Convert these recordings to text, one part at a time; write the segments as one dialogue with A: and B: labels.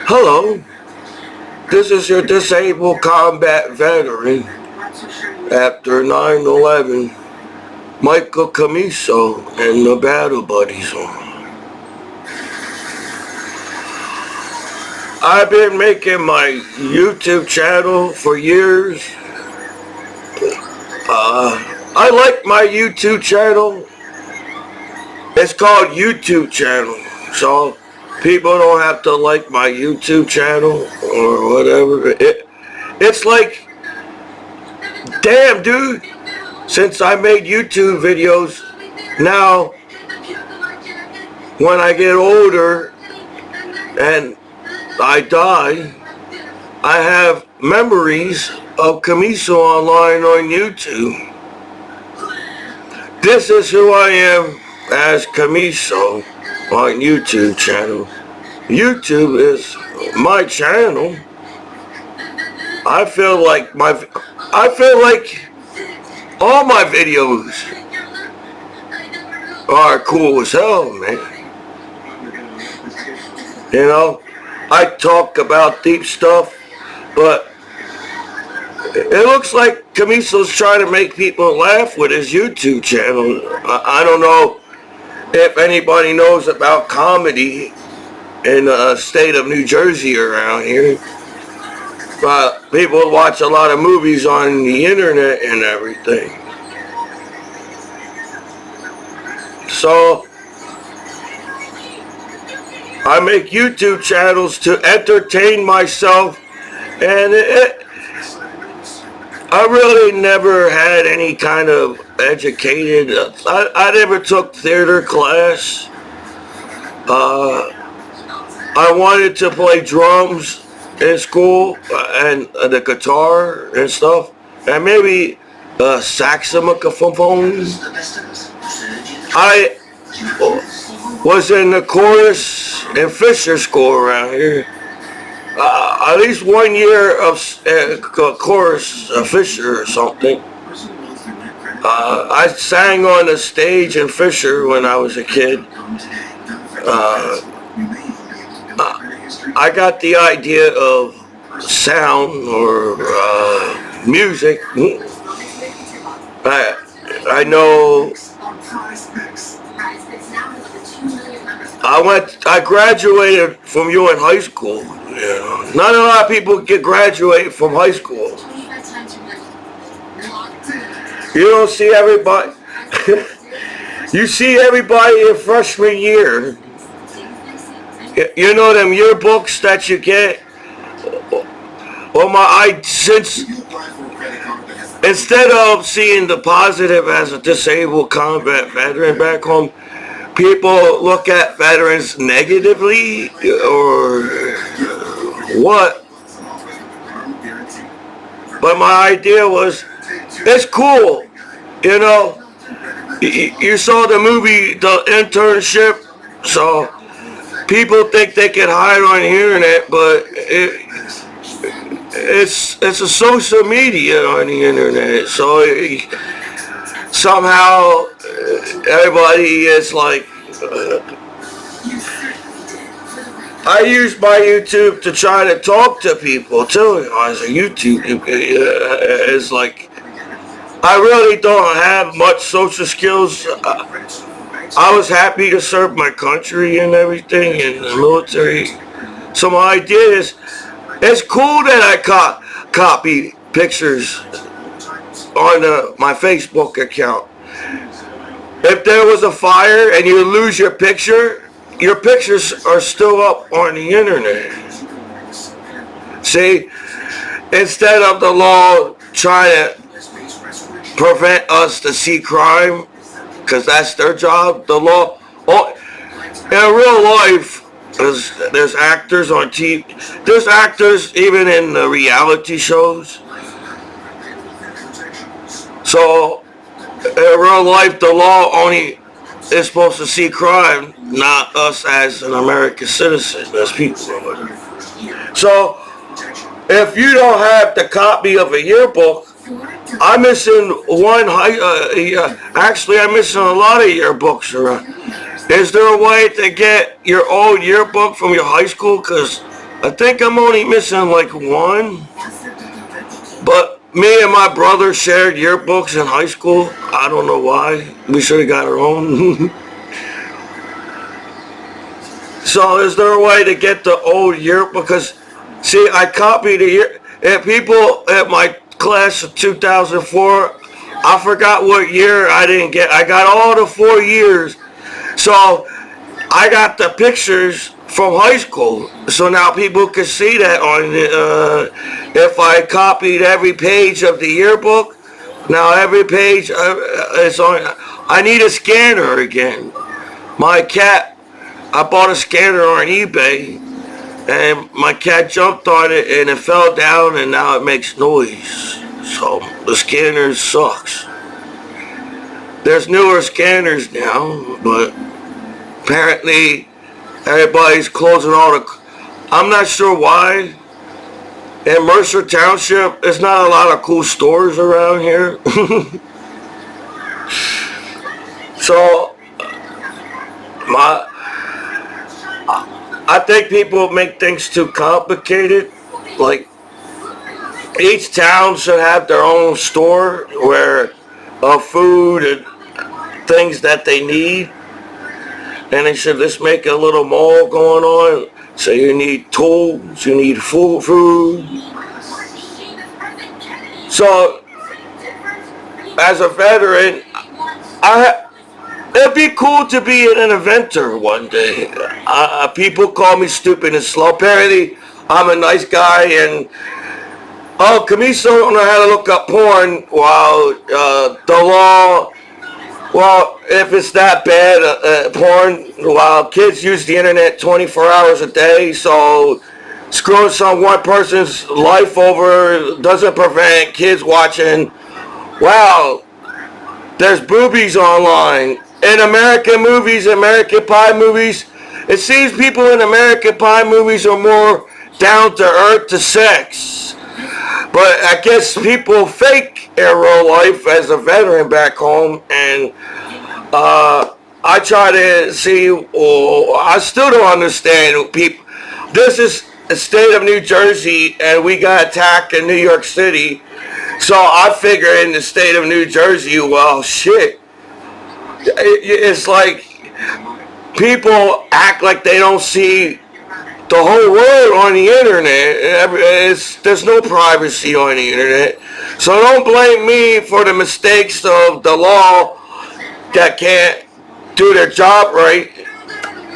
A: Hello, this is your disabled combat veteran after 9/11, Michael Commiso and the Battle Buddies on. I've been making my YouTube channel for years. I like my YouTube channel. It's called YouTube channel, so people don't have to like my YouTube channel or whatever. It's like, damn, dude, since I made YouTube videos, now when I get older and I die, I have memories of Commiso online on YouTube. This is who I am as Commiso on YouTube channel. YouTube is my channel. I feel like all my videos are cool as hell, man. You know, I talk about deep stuff, but it looks like Commiso's trying to make people laugh with his YouTube channel. I don't know if anybody knows about comedy in the state of New Jersey around here, but people watch a lot of movies on the internet and everything. So I make YouTube channels to entertain myself, and I really never had any kind of educated. I never took theater class. I wanted to play drums in school and the guitar and stuff, and maybe saxophone. I was in the chorus in Fisher School around here. At least 1 year of chorus, Fisher or something. I sang on the stage in Fisher when I was a kid. I got the idea of sound or music. I know I graduated from you in high school. You know, not a lot of people get graduated from high school. You don't see everybody. You see everybody in freshman year. You know them yearbooks that you get. Since instead of seeing the positive as a disabled combat veteran back home, people look at veterans negatively or what? But my idea was, it's cool, you know. You saw the movie The Internship, so people think they can hide on the internet, but it's a social media on the internet, so somehow everybody is like, I use my YouTube to try to talk to people too. As a YouTube, it's like, I really don't have much social skills. I was happy to serve my country and everything in the military. So my idea is, it's cool that I copy pictures on my Facebook account. If there was a fire and you lose your pictures are still up on the internet. See, instead of the law trying to prevent us to see crime, because that's their job, the law. In real life, there's actors on TV. There's actors even in the reality shows. So in real life, the law only is supposed to see crime, not us as an American citizen, as people. So if you don't have the copy of a yearbook, I'm missing one. Actually, I'm missing a lot of yearbooks around. Is there a way to get your old yearbook from your high school? Because I think I'm only missing like one. But me and my brother shared yearbooks in high school. I don't know why. We should have got our own. So is there a way to get the old yearbook? Because, see, I copied the year. And people at my class of 2004, I forgot what year I didn't get. I got all the 4 years. So I got the pictures from high school. So now people can see that on if I copied every page of the yearbook. Now every page is on. I need a scanner again. My cat, I bought a scanner on eBay, and my cat jumped on it and it fell down and now it makes noise. So the scanner sucks. There's newer scanners now, but apparently everybody's closing all the... I'm not sure why. In Mercer Township, there's not a lot of cool stores around here. So I think people make things too complicated. Like, each town should have their own store where food and things that they need. And they should just make a little mall going on. So you need tools, you need food. So, as a veteran, it'd be cool to be an inventor one day. People call me stupid and slow. Apparently, I'm a nice guy, and Commiso don't know how to look up porn while the law. Well, if it's that bad, porn, while kids use the internet 24 hours a day, so screwing one person's life over doesn't prevent kids watching. Wow, there's boobies online. In American movies, American Pie movies, it seems people in American Pie movies are more down to earth to sex. But I guess people fake in real life as a veteran back home, and I try to see, I still don't understand people. This is the state of New Jersey, and we got attacked in New York City. So I figure in the state of New Jersey, well, shit. It's like people act like they don't see the whole world on the internet. There's no privacy on the internet. So don't blame me for the mistakes of the law that can't do their job right.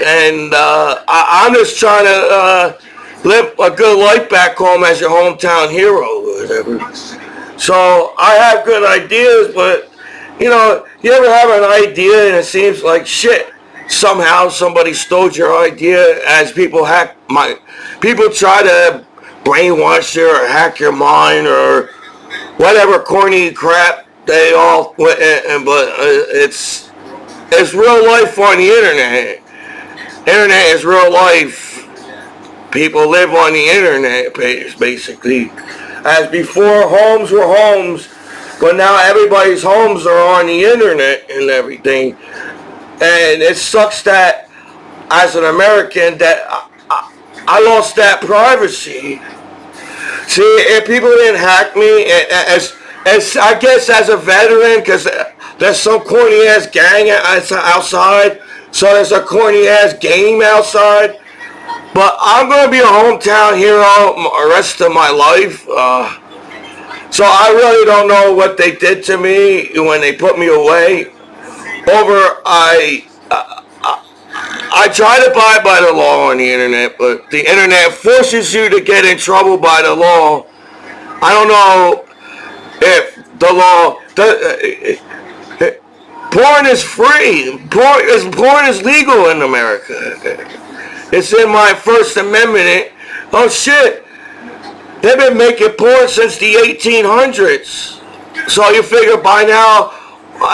A: And I'm just trying to live a good life back home as your hometown hero or whatever. So I have good ideas, but you ever have an idea and it seems like shit. Somehow somebody stole your idea, as people people try to brainwash you or hack your mind or whatever corny crap they all, but it's real life on the internet. Internet is real life. People live on the internet, basically. As before, homes were homes, but now everybody's homes are on the internet and everything. And it sucks that, as an American, that I lost that privacy. See, if people didn't hack me, as I guess as a veteran, because there's some corny ass gang outside, so there's a corny ass game outside. But I'm gonna be a hometown hero the rest of my life. So I really don't know what they did to me when they put me away. I try to abide by the law on the internet, but the internet forces you to get in trouble by the law. I don't know if the law... porn is free. Porn is legal in America. It's in my First Amendment. Oh shit. They've been making porn since the 1800s. So you figure by now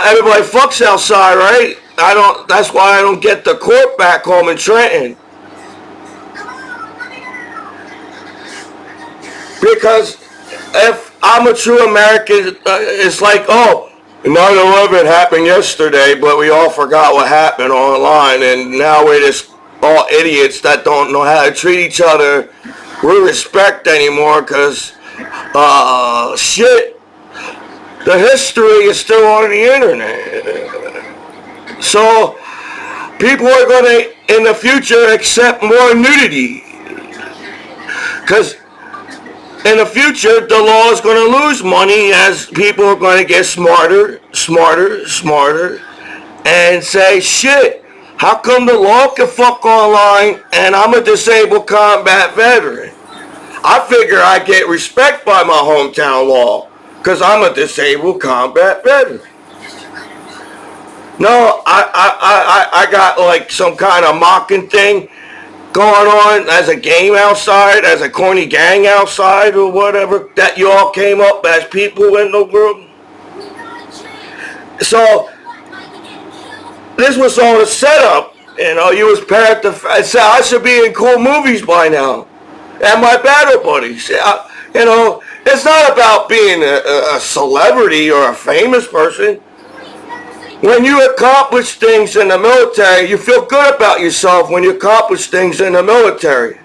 A: everybody fucks outside, right? That's why I don't get the court back home in Trenton. Because if I'm a true American, it's like, 9/11 happened yesterday, but we all forgot what happened online, and now we're just all idiots that don't know how to treat each other with respect anymore, because shit, the history is still on the internet. So people are going to, in the future, accept more nudity, because in the future the law is going to lose money as people are going to get smarter, and say, shit, how come the law can fuck online and I'm a disabled combat veteran? I figure I get respect by my hometown law because I'm a disabled combat veteran. No, I got like some kind of mocking thing going on as a game outside, as a corny gang outside or whatever, that you all came up as people in the world. So this was all a setup, you know. You was paired to, I said I should be in cool movies by now, and my battle buddies. You know, it's not about being a celebrity or a famous person. When you accomplish things in the military, you feel good about yourself when you accomplish things in the military.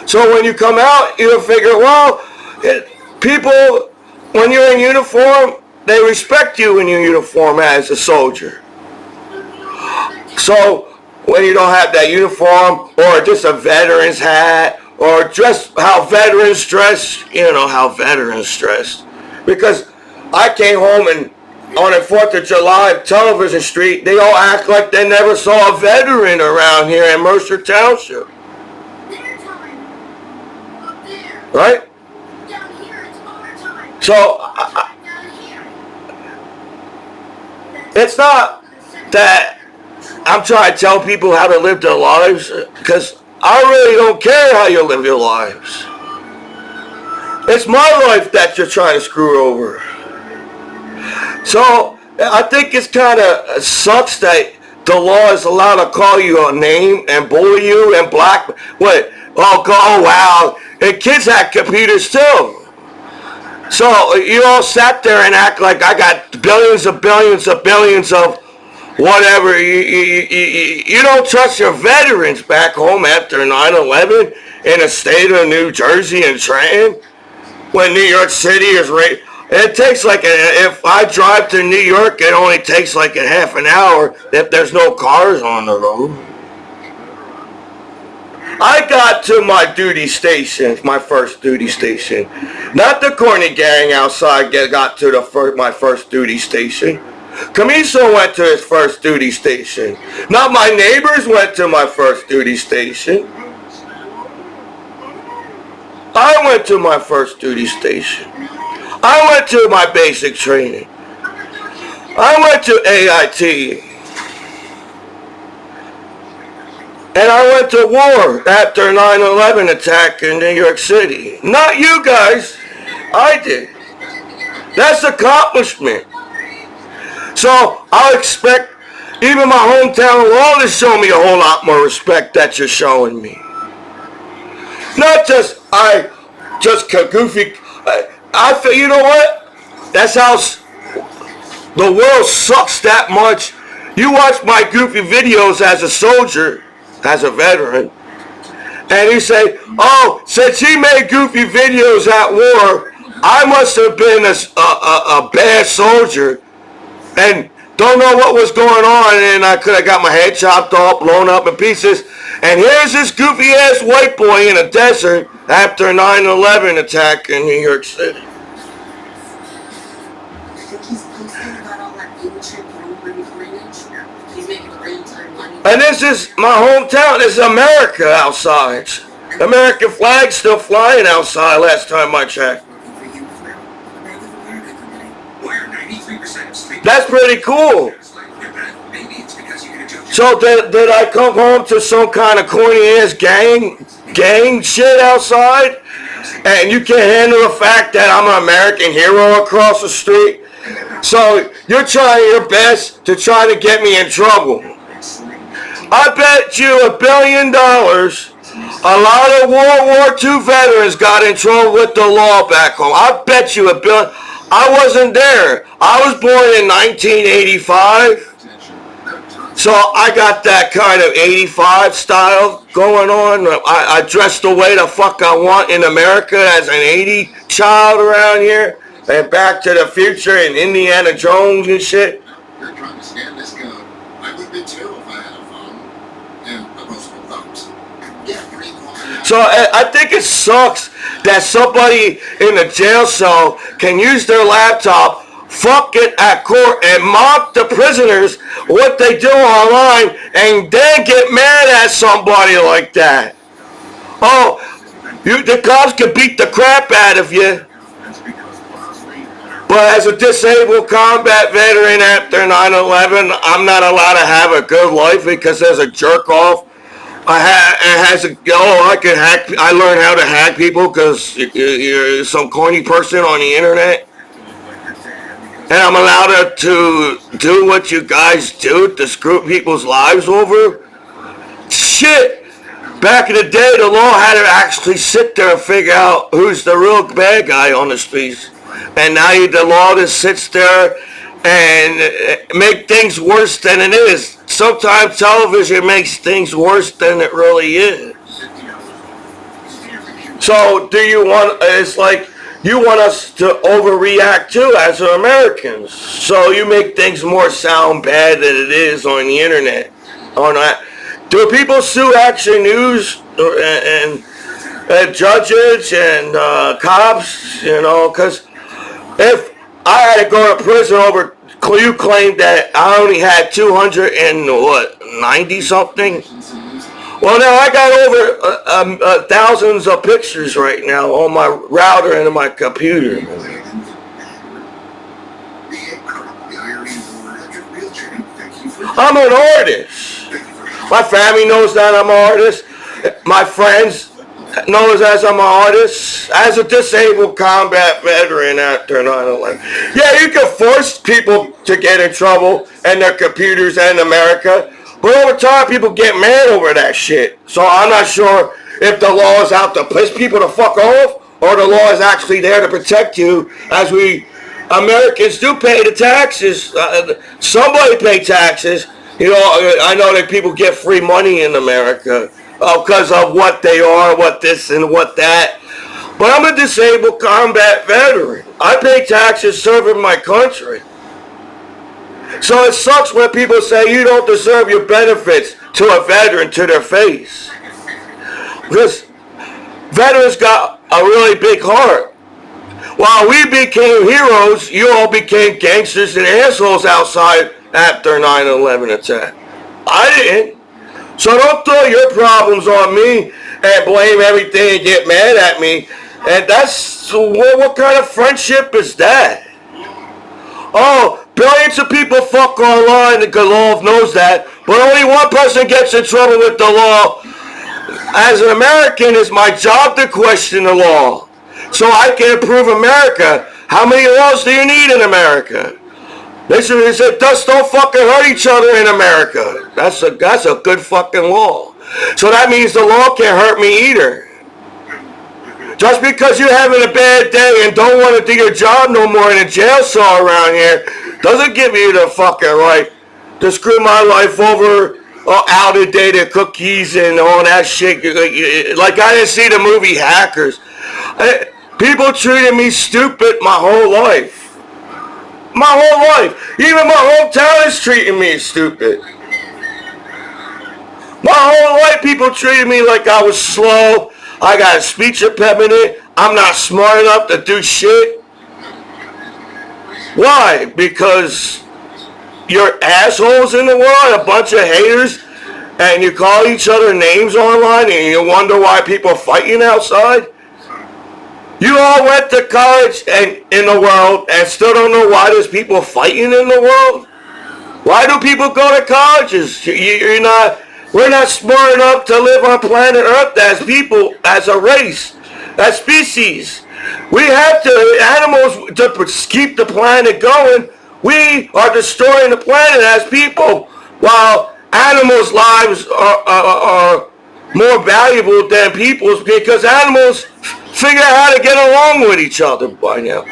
A: So when you come out, you figure, well, people, when you're in uniform, they respect you in your uniform as a soldier. So when you don't have that uniform, or just a veteran's hat, or just how veterans dress, you know how veterans dress. Because I came home and on the 4th of July, Television Street, they all act like they never saw a veteran around here in Mercer Township. Right? So, it's not that I'm trying to tell people how to live their lives, because I really don't care how you live your lives. It's my life that you're trying to screw over. So I think it's kind of sucks that the law is allowed to call you a name and bully you and black. What? Oh wow! And kids have computers too. So you all sat there and act like I got billions of whatever. You don't trust your veterans back home after 9/11 in the state of New Jersey and Trenton, when New York City is right. It takes like, if I drive to New York, it only takes like a half an hour if there's no cars on the road. I got to my duty station, my first duty station. Not the corny gang outside got to my first duty station. Commiso went to his first duty station. Not my neighbors went to my first duty station. I went to my first duty station. I went to my basic training. I went to AIT. And I went to war after 9/11 attack in New York City. Not you guys. I did. That's accomplishment. So I expect even my hometown law to show me a whole lot more respect that you're showing me. Not just goofy. I feel, you know what? That's how the world sucks that much. You watch my goofy videos as a soldier, as a veteran, and you say, oh, since he made goofy videos at war, I must have been a bad soldier and don't know what was going on, and I could have got my head chopped off, blown up in pieces. And here's this goofy ass white boy in a desert after 9/11 attack in New York City. And this is my hometown. This is America outside. American flag's still flying outside last time I checked. That's pretty cool. So did I come home to some kind of corny ass gang shit outside? And you can't handle the fact that I'm an American hero across the street? So you're trying your best to try to get me in trouble. I bet you $1 billion a lot of World War II veterans got in trouble with the law back home. I bet you $1 billion. I wasn't there. I was born in 1985. So I got that kind of 85 style going on. I dress the way the fuck I want in America as an 80 child around here. And Back to the Future and Indiana Jones and shit.
B: You're trying to scan this code. I would be too if I had a phone. And opposable thumbs. Yeah,
A: so I think it sucks that somebody in a jail cell can use their laptop, fuck it at court, and mock the prisoners what they do online, and then get mad at somebody like that. Oh, the cops can beat the crap out of you, but as a disabled combat veteran after 9/11, I'm not allowed to have a good life because there's a jerk off. I can hack. I learned how to hack people because you're some corny person on the internet. And I'm allowed to do what you guys do to screw people's lives over? Shit! Back in the day, the law had to actually sit there and figure out who's the real bad guy on the streets. And now the law just sits there and make things worse than it is. Sometimes television makes things worse than it really is. So do you want, it's like, you want us to overreact too as Americans. So you make things more sound bad than it is on the internet. Do people sue Action News and judges and cops, because if I had to go to prison over, you claimed that I only had 290 something. Well, now I got over thousands of pictures right now on my router and on my computer. I'm an artist. My family knows that I'm an artist. My friends knows as I'm an artist. As a disabled combat veteran after 9/11. Yeah, you can force people to get in trouble and their computers in America. But over time, people get mad over that shit. So I'm not sure if the law is out to piss people the fuck off or the law is actually there to protect you, as we Americans do pay the taxes. Somebody pay taxes. I know that people get free money in America because of what they are, what this and what that. But I'm a disabled combat veteran. I pay taxes serving my country. So it sucks when people say you don't deserve your benefits to a veteran to their face. Because veterans got a really big heart. While we became heroes, you all became gangsters and assholes outside after 9/11 attack. I didn't. So don't throw your problems on me and blame everything and get mad at me. And what kind of friendship is that? Oh, billions of people fuck online, and the law knows that, but only one person gets in trouble with the law. As an American, it's my job to question the law, so I can improve America. How many laws do you need in America? They said, dust don't fucking hurt each other in America. That's a good fucking law. So that means the law can't hurt me either. Just because you're having a bad day and don't want to do your job no more in a jail cell around here doesn't give you the fucking right to screw my life over, out-of-date cookies and all that shit. Like I didn't see the movie Hackers. People treated me stupid my whole life. My whole life. Even my hometown is treating me stupid. My whole life people treated me like I was slow. I got a speech impediment. I'm not smart enough to do shit. Why? Because you're assholes in the world, a bunch of haters, and you call each other names online and you wonder why people are fighting outside? You all went to college and in the world and still don't know why there's people fighting in the world? Why do people go to colleges? We're not smart enough to live on planet Earth as people, as a race, as species. We have to, animals, to keep the planet going. We are destroying the planet as people, while animals' lives are more valuable than people's, because animals figure out how to get along with each other by now.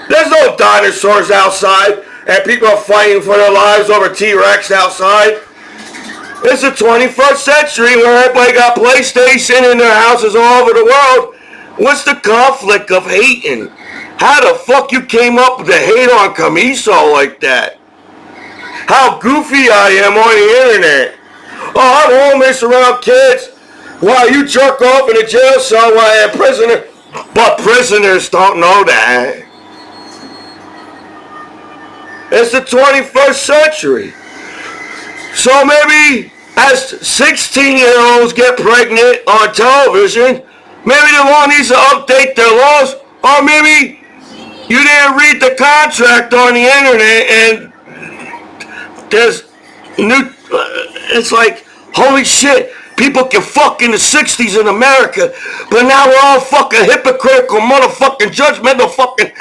A: There's no dinosaurs outside. and people are fighting for their lives over T-Rex outside. It's the 21st century where everybody got PlayStation in their houses all over the world. What's the conflict of hating? How the fuck you came up with the hate on Commiso like that? How goofy I am on the internet. Oh, I'm homeless around kids. While you jerk off in a jail cell while I'm a prisoner. But prisoners don't know that. It's the 21st century. So maybe as 16-year-olds get pregnant on television, maybe the law needs to update their laws, or maybe you didn't read the contract on the internet and there's new, it's like, holy shit, people can fuck in the 60s in America, but now we're all fucking hypocritical, motherfucking judgmental, fucking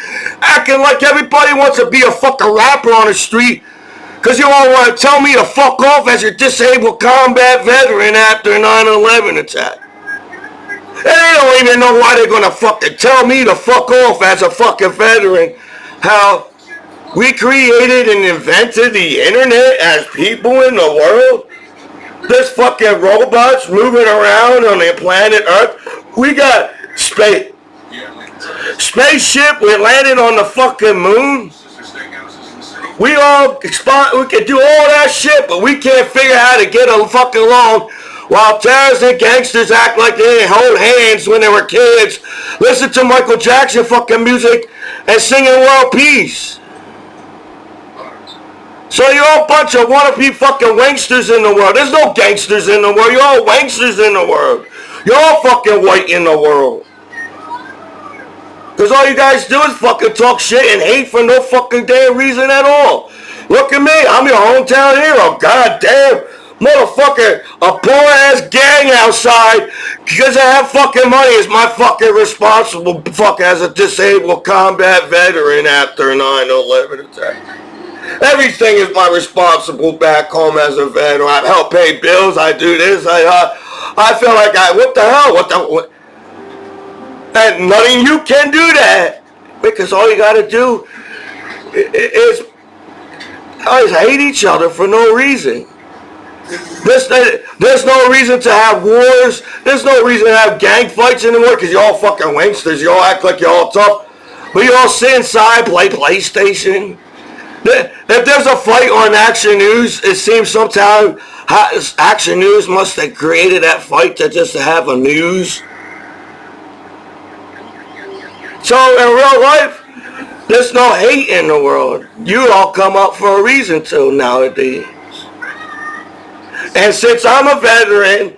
A: acting like everybody wants to be a fucking rapper on the street. Because you all want to tell me to fuck off as a disabled combat veteran after a 9/11 attack. And they don't even know why they're going to fucking tell me to fuck off as a fucking veteran. How we created and invented the internet as people in the world. There's fucking robots moving around on the planet Earth. We got spaceship. We landed on the fucking moon. We can do all that shit, but we can't figure out how to get fucking along while terrorists and gangsters act like they didn't hold hands when they were kids, listen to Michael Jackson fucking music, and singing world peace. So you're all a bunch of wannabe fucking wanksters in the world. There's no gangsters in the world. You're all wanksters in the world. You're all fucking white in the world. Because all you guys do is fucking talk shit and hate for no fucking damn reason at all. Look at me. I'm your hometown hero. Goddamn motherfucker. A poor ass gang outside because I have fucking money is my fucking responsible fucking as a disabled combat veteran after a 9/11 attack. Everything is my responsible back home as a veteran. I help pay bills. I do this. I feel like what the hell? What? And nothing you can do that because all you got to do is hate each other for no reason. There's no reason to have wars. There's no reason to have gang fights anymore because you're all fucking wanksters. You all act like you're all tough. But you all sit inside, play PlayStation. If there's a fight on Action News, it seems sometimes Action News must have created that fight just to have a news. So in real life, there's no hate in the world. You all come up for a reason to nowadays. And since I'm a veteran,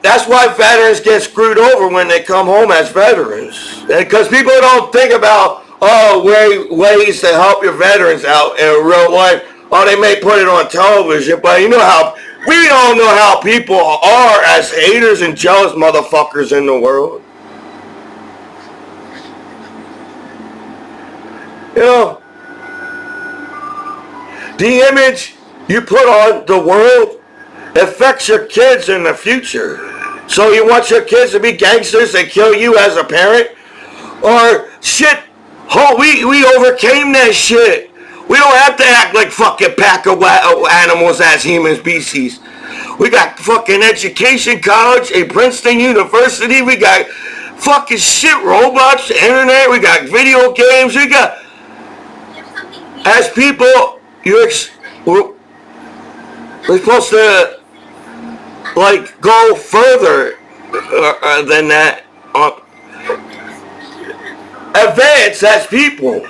A: that's why veterans get screwed over when they come home as veterans. Because people don't think about, ways to help your veterans out in real life. Oh, they may put it on television, but we don't know how people are as haters and jealous motherfuckers in the world. You know, the image you put on the world affects your kids in the future. So you want your kids to be gangsters and kill you as a parent? Or shit, we overcame that shit. We don't have to act like fucking pack of animals as human species. We got fucking education, college, a Princeton University. We got fucking shit, robots, internet. We got video games. We got... As people, we're supposed to, like, go further than that. Advance as people.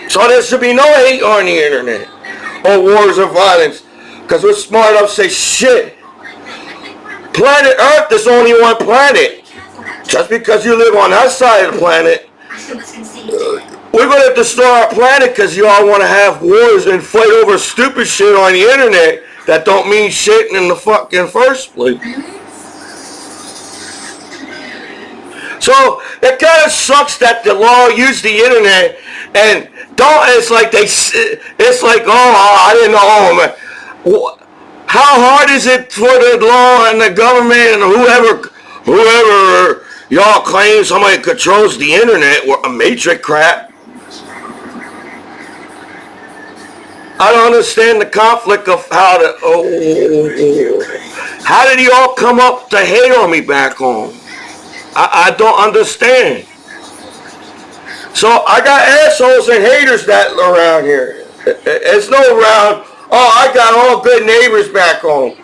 A: So there should be no hate on the internet or wars or violence. Because we're smart enough to say, shit, planet Earth is only one planet. Just because you live on that side of the planet, we're going to destroy our planet because you all want to have wars and fight over stupid shit on the internet that don't mean shit in the fucking first place. So it kind of sucks that the law used the internet and it's like, I didn't know. How hard is it for the law and the government and whoever y'all claim somebody controls the internet or a matrix crap? I don't understand the conflict of how to. How did he all come up to hate on me back home? I don't understand. So I got assholes and haters that around here. It's no around. Oh, I got all good neighbors back home.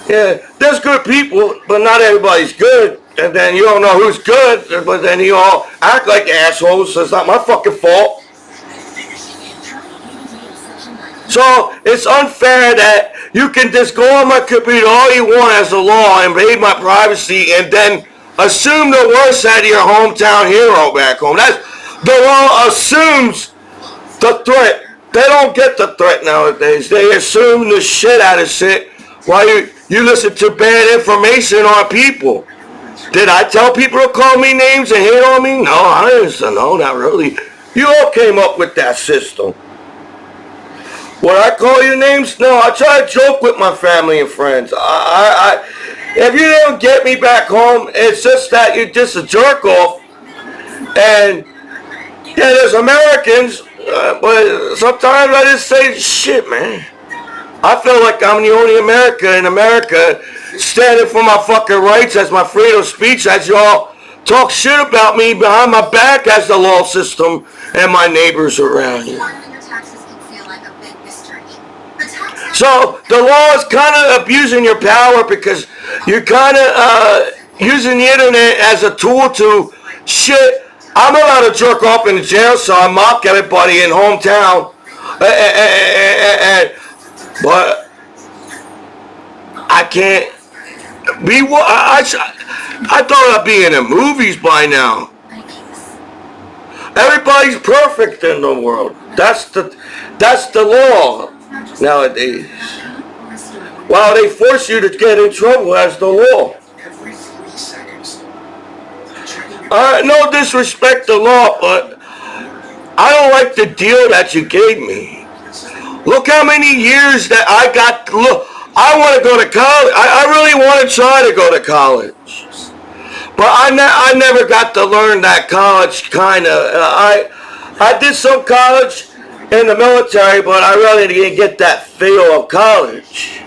A: Yeah, there's good people, but not everybody's good. And then you don't know who's good, but then you all act like assholes. So it's not my fucking fault. So it's unfair that you can just go on my computer all you want as a law, invade my privacy, and then assume the worst out of your hometown hero back home. That's the law assumes the threat. They don't get the threat nowadays. They assume the shit out of shit while you listen to bad information on people. Did I tell people to call me names and hate on me? No, I didn't. No, not really. You all came up with that system. Would I call you names? No, I try to joke with my family and friends. If you don't get me back home, it's just that you're just a jerk off. And yeah, there's Americans, but sometimes I just say shit, man. I feel like I'm the only American in America standing for my fucking rights as my freedom of speech, as y'all talk shit about me behind my back as the law system and my neighbors around here. So the law is kind of abusing your power because you're kind of using the internet as a tool to shit. I'm allowed to jerk off in the jail, so I mock everybody in hometown. But I can't be what I thought I'd be in the movies by now. Everybody's perfect in the world. That's the law nowadays. While they force you to get in trouble as the law. No disrespect to law, but I don't like the deal that you gave me. Look how many years that I got. Look, I want to go to college. I really want to try to go to college. But I never got to learn that college kind of. I did some college in the military, but I really didn't get that feel of college.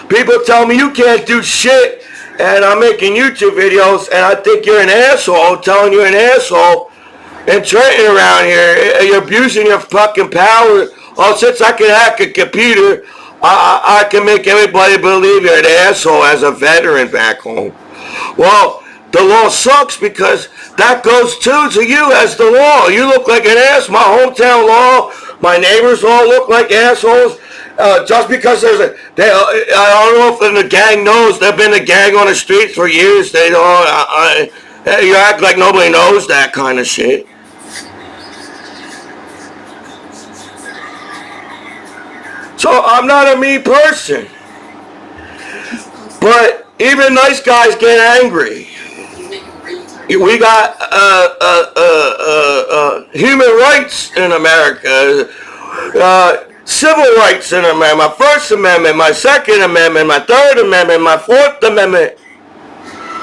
A: People tell me you can't do shit, and I'm making YouTube videos, and I think you're an asshole, telling you're an asshole, and Trenton around here, you're abusing your fucking power. Oh, since I can hack a computer, I can make everybody believe you're an asshole as a veteran back home. Well, the law sucks because that goes too to you as the law. You look like an ass. My hometown law, my neighbors all look like assholes. Just because there's I don't know if the gang knows. There's been a gang on the streets for years. They don't. You act like nobody knows that kind of shit. So I'm not a mean person. But even nice guys get angry. We got human rights in America, civil rights in America. My First Amendment, my Second Amendment, my Third Amendment, my Fourth Amendment.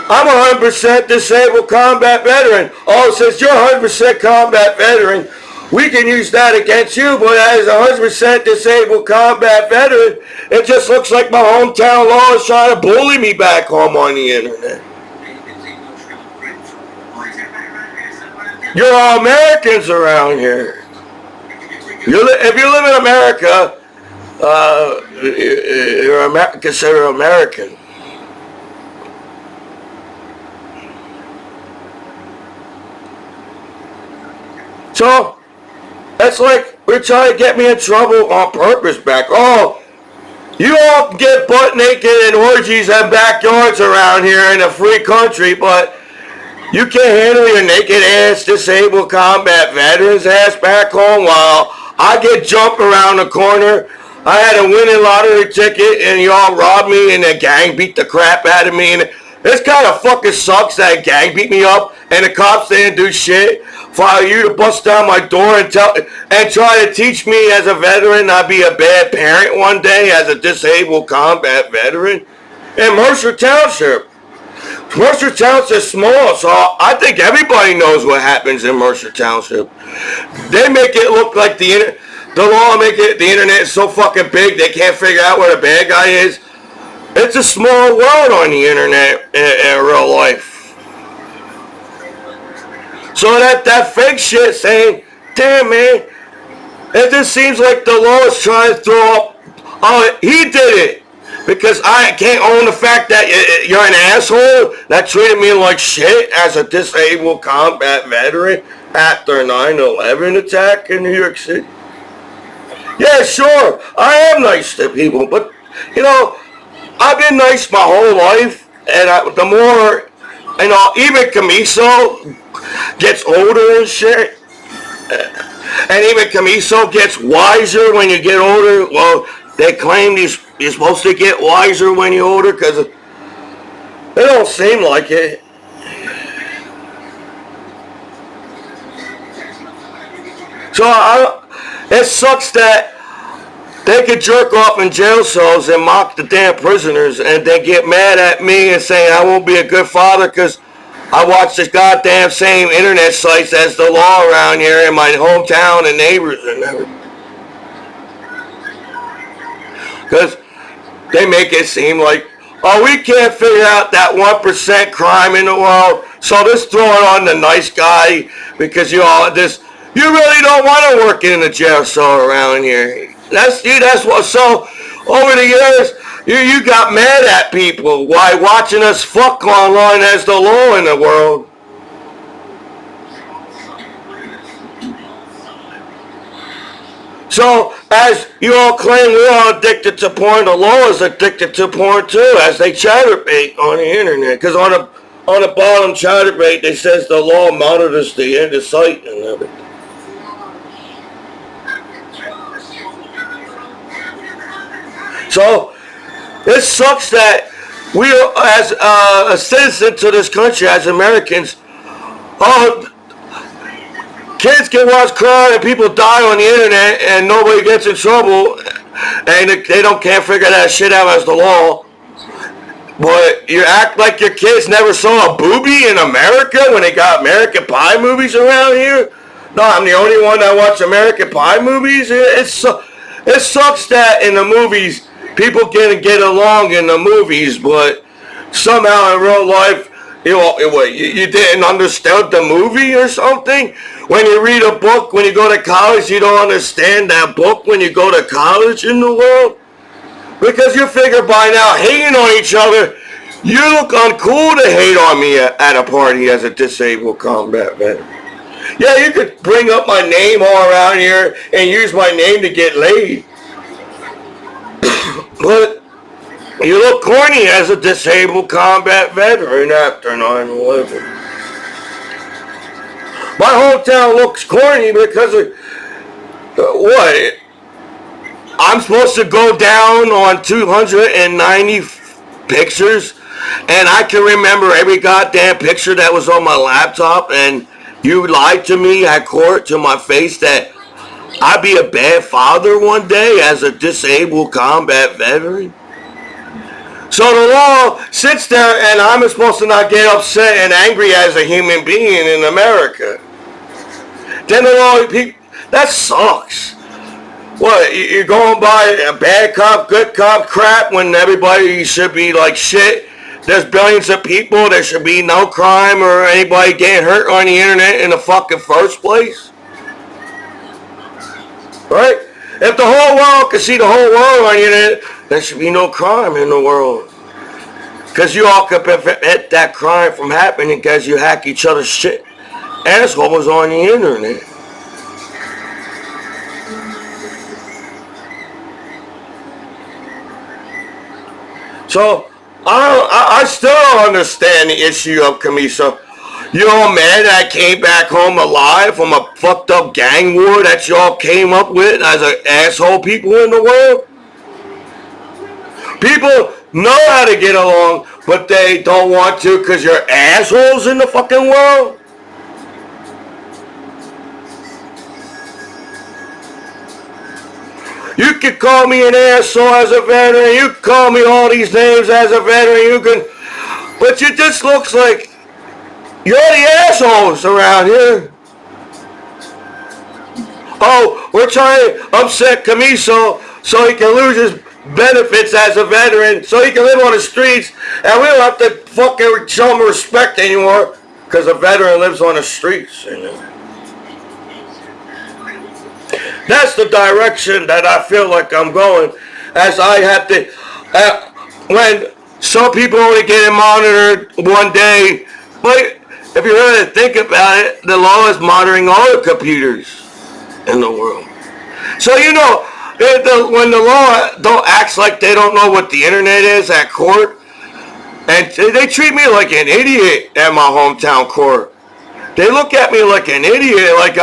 A: I'm a 100% disabled combat veteran. Oh, since you're a 100% combat veteran, we can use that against you, but as a 100% disabled combat veteran, it just looks like my hometown law is trying to bully me back home on the internet. You're all Americans around here. If you live in America, you're considered American. So, it's like we're trying to get me in trouble on purpose back. Oh, you all get butt naked in orgies and backyards around here in a free country, but you can't handle your naked ass disabled combat veterans ass back home while I get jumped around the corner. I had a winning lottery ticket and y'all robbed me and the gang beat the crap out of me. And this kind of fucking sucks that a gang beat me up and the cops didn't do shit. For you to bust down my door and try to teach me as a veteran I'd be a bad parent one day as a disabled combat veteran. In Mercer Township. Mercer Township's small, so I think everybody knows what happens in Mercer Township. They make it look like The law make it, the internet is so fucking big they can't figure out where the bad guy is. It's a small world on the internet in real life. So that fake shit saying, damn man, it just seems like the law is trying to throw up, oh, he did it. Because I can't own the fact that you're an asshole that treated me like shit as a disabled combat veteran after 9/11 attack in New York City. Yeah, sure, I am nice to people, but, you know, I've been nice my whole life, and the more, you know, even Commiso gets older and shit, and even Commiso gets wiser when you get older. Well, they claim you're supposed to get wiser when you're older, because it don't seem like it. So it sucks that they could jerk off in jail cells and mock the damn prisoners, and they get mad at me and saying I won't be a good father because I watch this goddamn same internet sites as the law around here in my hometown and neighbors and everything. Because they make it seem like, oh, we can't figure out that 1% crime in the world, so just throw it on the nice guy because you really don't want to work in a jail cell around here. That's what. So over the years, you got mad at people while watching us fuck online as the law in the world. So as you all claim we're all addicted to porn, the law is addicted to porn too, as they chatterbait on the internet. Because on the bottom chatterbait, they says the law monitors the end of sight and everything. So it sucks that we, as a citizen to this country, as Americans, kids can watch crime and people die on the internet and nobody gets in trouble, and they can't figure that shit out as the law. But you act like your kids never saw a boobie in America when they got American Pie movies around here. No, I'm the only one that watch American Pie movies. It sucks that in the movies people get along in the movies, but somehow in real life, you didn't understand the movie or something? When you read a book, when you go to college, you don't understand that book when you go to college in the world? Because you figure by now, hating on each other, you look uncool to hate on me at a party as a disabled combat veteran. Yeah, you could bring up my name all around here and use my name to get laid. But you look corny as a disabled combat veteran after 9/11. My hometown looks corny because of what? I'm supposed to go down on 290 pictures, and I can remember every goddamn picture that was on my laptop, and you lied to me at court to my face that I'd be a bad father one day as a disabled combat veteran. So the law sits there and I'm supposed to not get upset and angry as a human being in America. Then the law, that sucks. What, you're going by a bad cop, good cop crap when everybody should be like shit? There's billions of people, there should be no crime or anybody getting hurt on the internet in the fucking first place? Right? If the whole world could see the whole world on the internet, there should be no crime in the world. Because you all could prevent that crime from happening because you hack each other's shit assholes on the internet. So, I still don't understand the issue of Commiso. You all mad that I came back home alive from a fucked up gang war that y'all came up with as an asshole people in the world? People know how to get along, but they don't want to because you're assholes in the fucking world? You can call me an asshole as a veteran, you can call me all these names as a veteran, but it just looks like you're the assholes around here. Oh, we're trying to upset Commiso so he can lose his benefits as a veteran, so he can live on the streets, and we don't have to fucking show him respect anymore because a veteran lives on the streets. You know? That's the direction that I feel like I'm going, as I have to. When some people only get monitored one day, but if you really think about it, the law is monitoring all the computers in the world. So you know, when the law don't acts like they don't know what the internet is at court, and they treat me like an idiot at my hometown court. They look at me like an idiot, like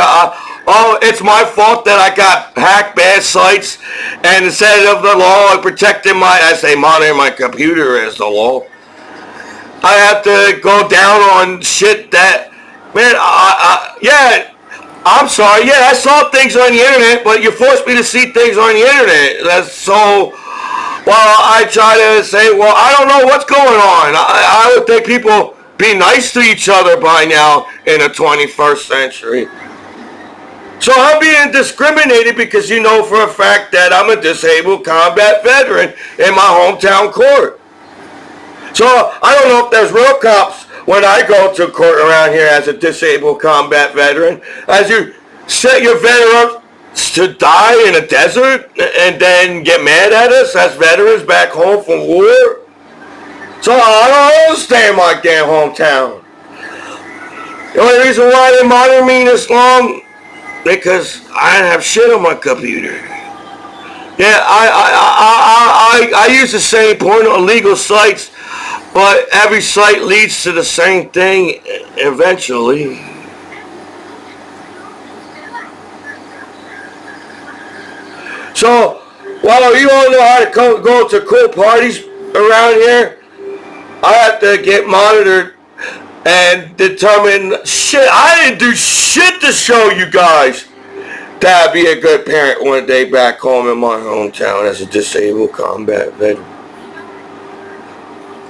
A: oh, it's my fault that I got hacked bad sites, and instead of the law and protecting as they monitor my computer as the law, I have to go down on shit that, man, yeah, I'm sorry, yeah, I saw things on the internet, but you forced me to see things on the internet. That's so, well, I try to say, well, I don't know what's going on. I would think people be nice to each other by now in the 21st century. So I'm being discriminated because you know for a fact that I'm a disabled combat veteran in my hometown court. So I don't know if there's real cops when I go to court around here as a disabled combat veteran, as you set your veteran up to die in a desert and then get mad at us as veterans back home from war. So I don't understand my damn hometown. The only reason why they monitor me this long, because I didn't have shit on my computer. Yeah, I use the same porn on illegal sites, but every site leads to the same thing eventually. So, well, you all know how to go to cool parties around here. I have to get monitored and determine shit. I didn't do shit to show you guys that I'd be a good parent one day back home in my hometown as a disabled combat veteran.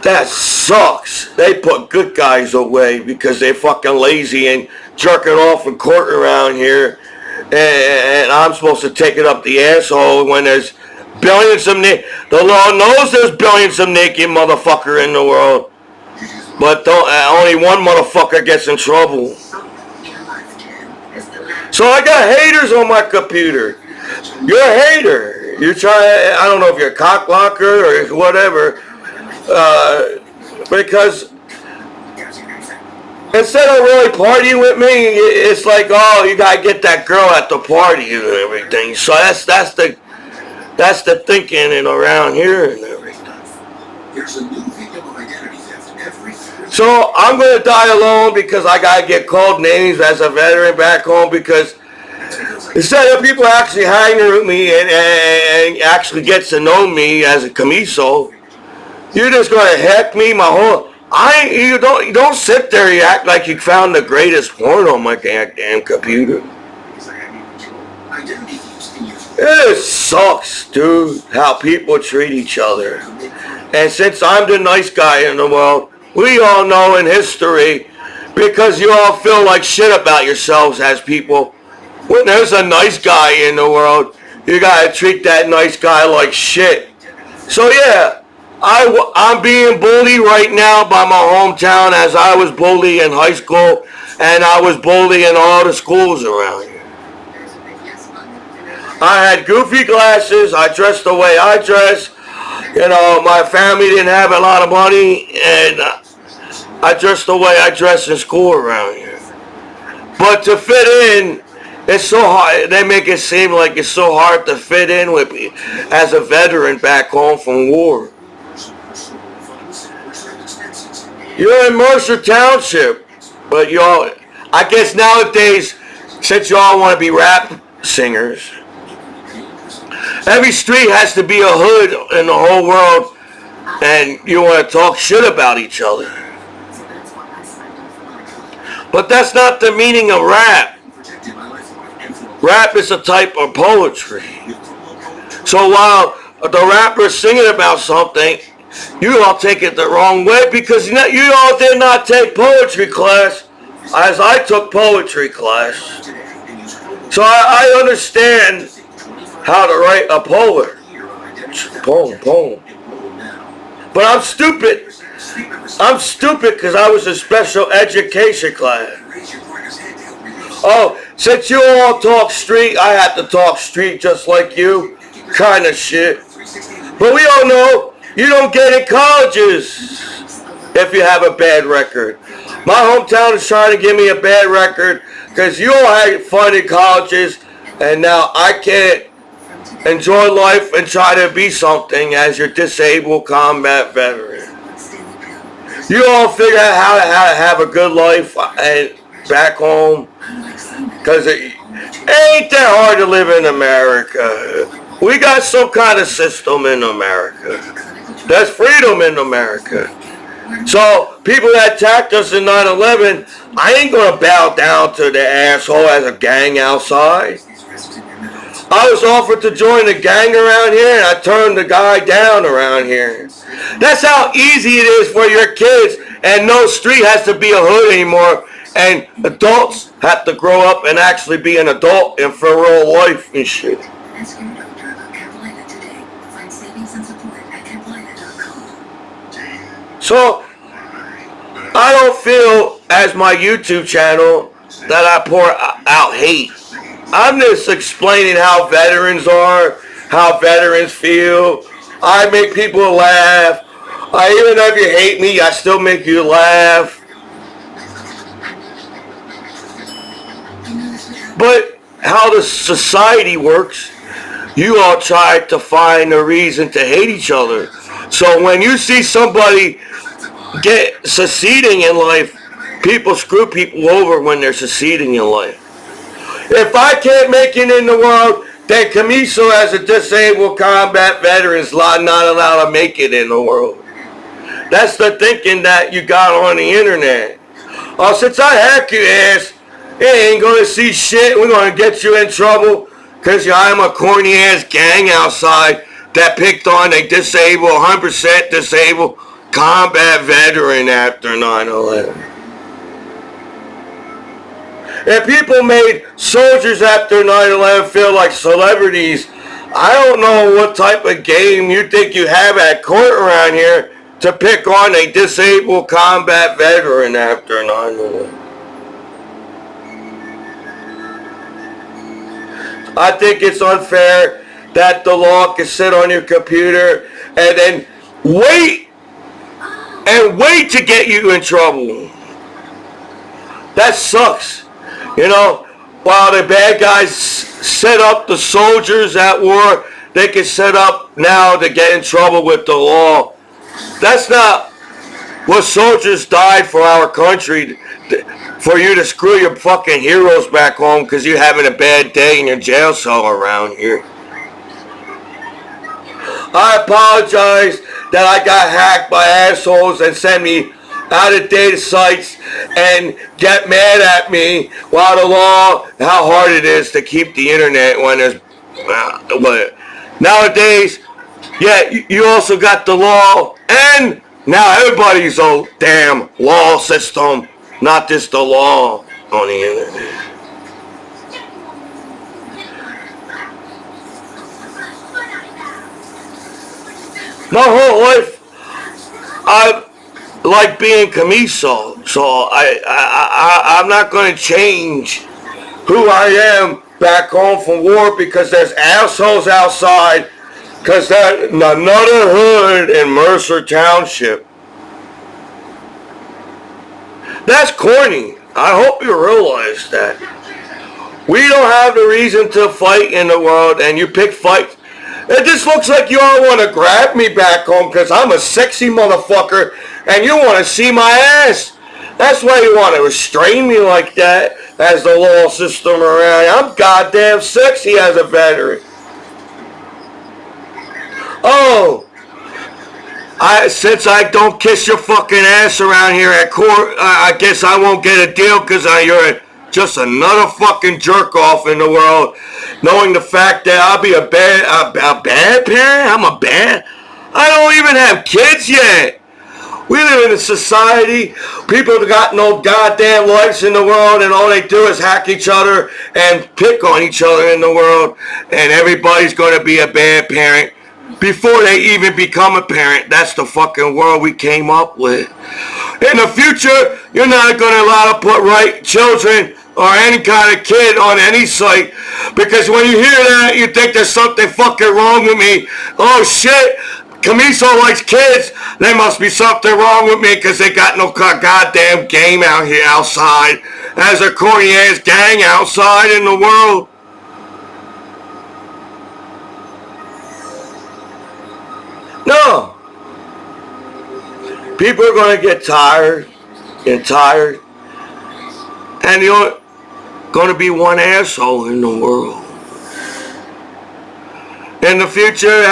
A: That sucks. They put good guys away because they're fucking lazy and jerking off in court around here. And I'm supposed to take it up the asshole when there's billions of the law knows there's billions of naked motherfucker in the world. But only one motherfucker gets in trouble. So I got haters on my computer. You're a hater. You're trying, I don't know if you're a cock blocker or whatever. Because instead of really partying with me, it's like, oh, you gotta get that girl at the party and everything. So that's the thinking and around here and everything. There's a new victim of identity theft every 3 years. So I'm gonna die alone because I gotta get called names as a veteran back home, because instead of people actually hanging with me and actually get to know me as a Commiso, you're just gonna heck me my whole. You don't sit there and act like you found the greatest porn on my damn computer. It sucks, dude, how people treat each other. And since I'm the nice guy in the world, we all know in history, because you all feel like shit about yourselves as people, when there's a nice guy in the world, you gotta treat that nice guy like shit. So yeah, I'm being bullied right now by my hometown, as I was bullied in high school and I was bullied in all the schools around here. I had goofy glasses, I dressed the way I dress. You know, my family didn't have a lot of money, and I dressed the way I dress in school around here. But to fit in, it's so hard. They make it seem like it's so hard to fit in with me as a veteran back home from war. You're in Mercer Township, but y'all, I guess nowadays, since y'all want to be rap singers, every street has to be a hood in the whole world, and you want to talk shit about each other. But that's not the meaning of rap. Rap is a type of poetry. So while the rapper is singing about something, you all take it the wrong way because you all did not take poetry class as I took poetry class. So I understand how to write a poem. But I'm stupid. I'm stupid because I was in special education class. Oh, since you all talk street, I have to talk street just like you. Kind of shit. But we all know you don't get in colleges if you have a bad record. My hometown is trying to give me a bad record because you all had fun in colleges, and now I can't enjoy life and try to be something as your disabled combat veteran. You all figure out how to have a good life and back home, because it ain't that hard to live in America. We got some kind of system in America. There's freedom in America. So people that attacked us in 9/11, I ain't gonna bow down to the asshole as a gang outside. I was offered to join the gang around here, and I turned the guy down around here. That's how easy it is for your kids, and no street has to be a hood anymore, and adults have to grow up and actually be an adult in for real life and shit. So, I don't feel, as my YouTube channel, that I pour out hate. I'm just explaining how veterans are, how veterans feel. I make people laugh. Even if you hate me, I still make you laugh. But how the society works, you all try to find a reason to hate each other. So when you see somebody get succeeding in life, people screw people over when they're succeeding in life. If I can't make it in the world, then Commiso as a disabled combat veteran is not allowed to make it in the world. That's the thinking that you got on the internet. Oh, since I hack your ass, you ain't gonna see shit. We're gonna get you in trouble because I'm a corny ass gang outside that picked on a disabled, 100% disabled combat veteran after 9/11. If people made soldiers after 9/11 feel like celebrities, I don't know what type of game you think you have at court around here to pick on a disabled combat veteran after 9/11. I think it's unfair that the law can sit on your computer and then wait to get you in trouble. That sucks. You know, while the bad guys set up the soldiers at war, they can set up now to get in trouble with the law. That's not what soldiers died for our country, for you to screw your fucking heroes back home because you're having a bad day in your jail cell around here. I apologize that I got hacked by assholes and sent me out of data sites and get mad at me while the law, how hard it is to keep the internet when there's, but nowadays, yeah, you also got the law, and now everybody's a damn law system, not just the law on the internet. My whole life, I like being Commiso, so I'm not going to change who I am back home from war because there's assholes outside, because there's another hood in Mercer Township. That's corny. I hope you realize that. We don't have the reason to fight in the world, and you pick fights. It just looks like you all want to grab me back home because I'm a sexy motherfucker and you want to see my ass. That's why you want to restrain me like that as the law system around. I'm goddamn sexy as a veteran. Oh, since I don't kiss your fucking ass around here at court, I guess I won't get a deal because you're just another fucking jerk off in the world, knowing the fact that I'll be a bad parent. I don't even have kids yet. We live in a society, people got no goddamn lives in the world, and all they do is hack each other and pick on each other in the world, and everybody's going to be a bad parent before they even become a parent. That's the fucking world we came up with. In the future, you're not going to allow to put right children or any kind of kid on any site, because when you hear that, you think there's something fucking wrong with me. Oh shit, Commiso likes kids. There must be something wrong with me because they got no goddamn game out here outside. There's a corny ass gang outside in the world. No. People are going to get tired and tired. And you're going to be one asshole in the world. In the future,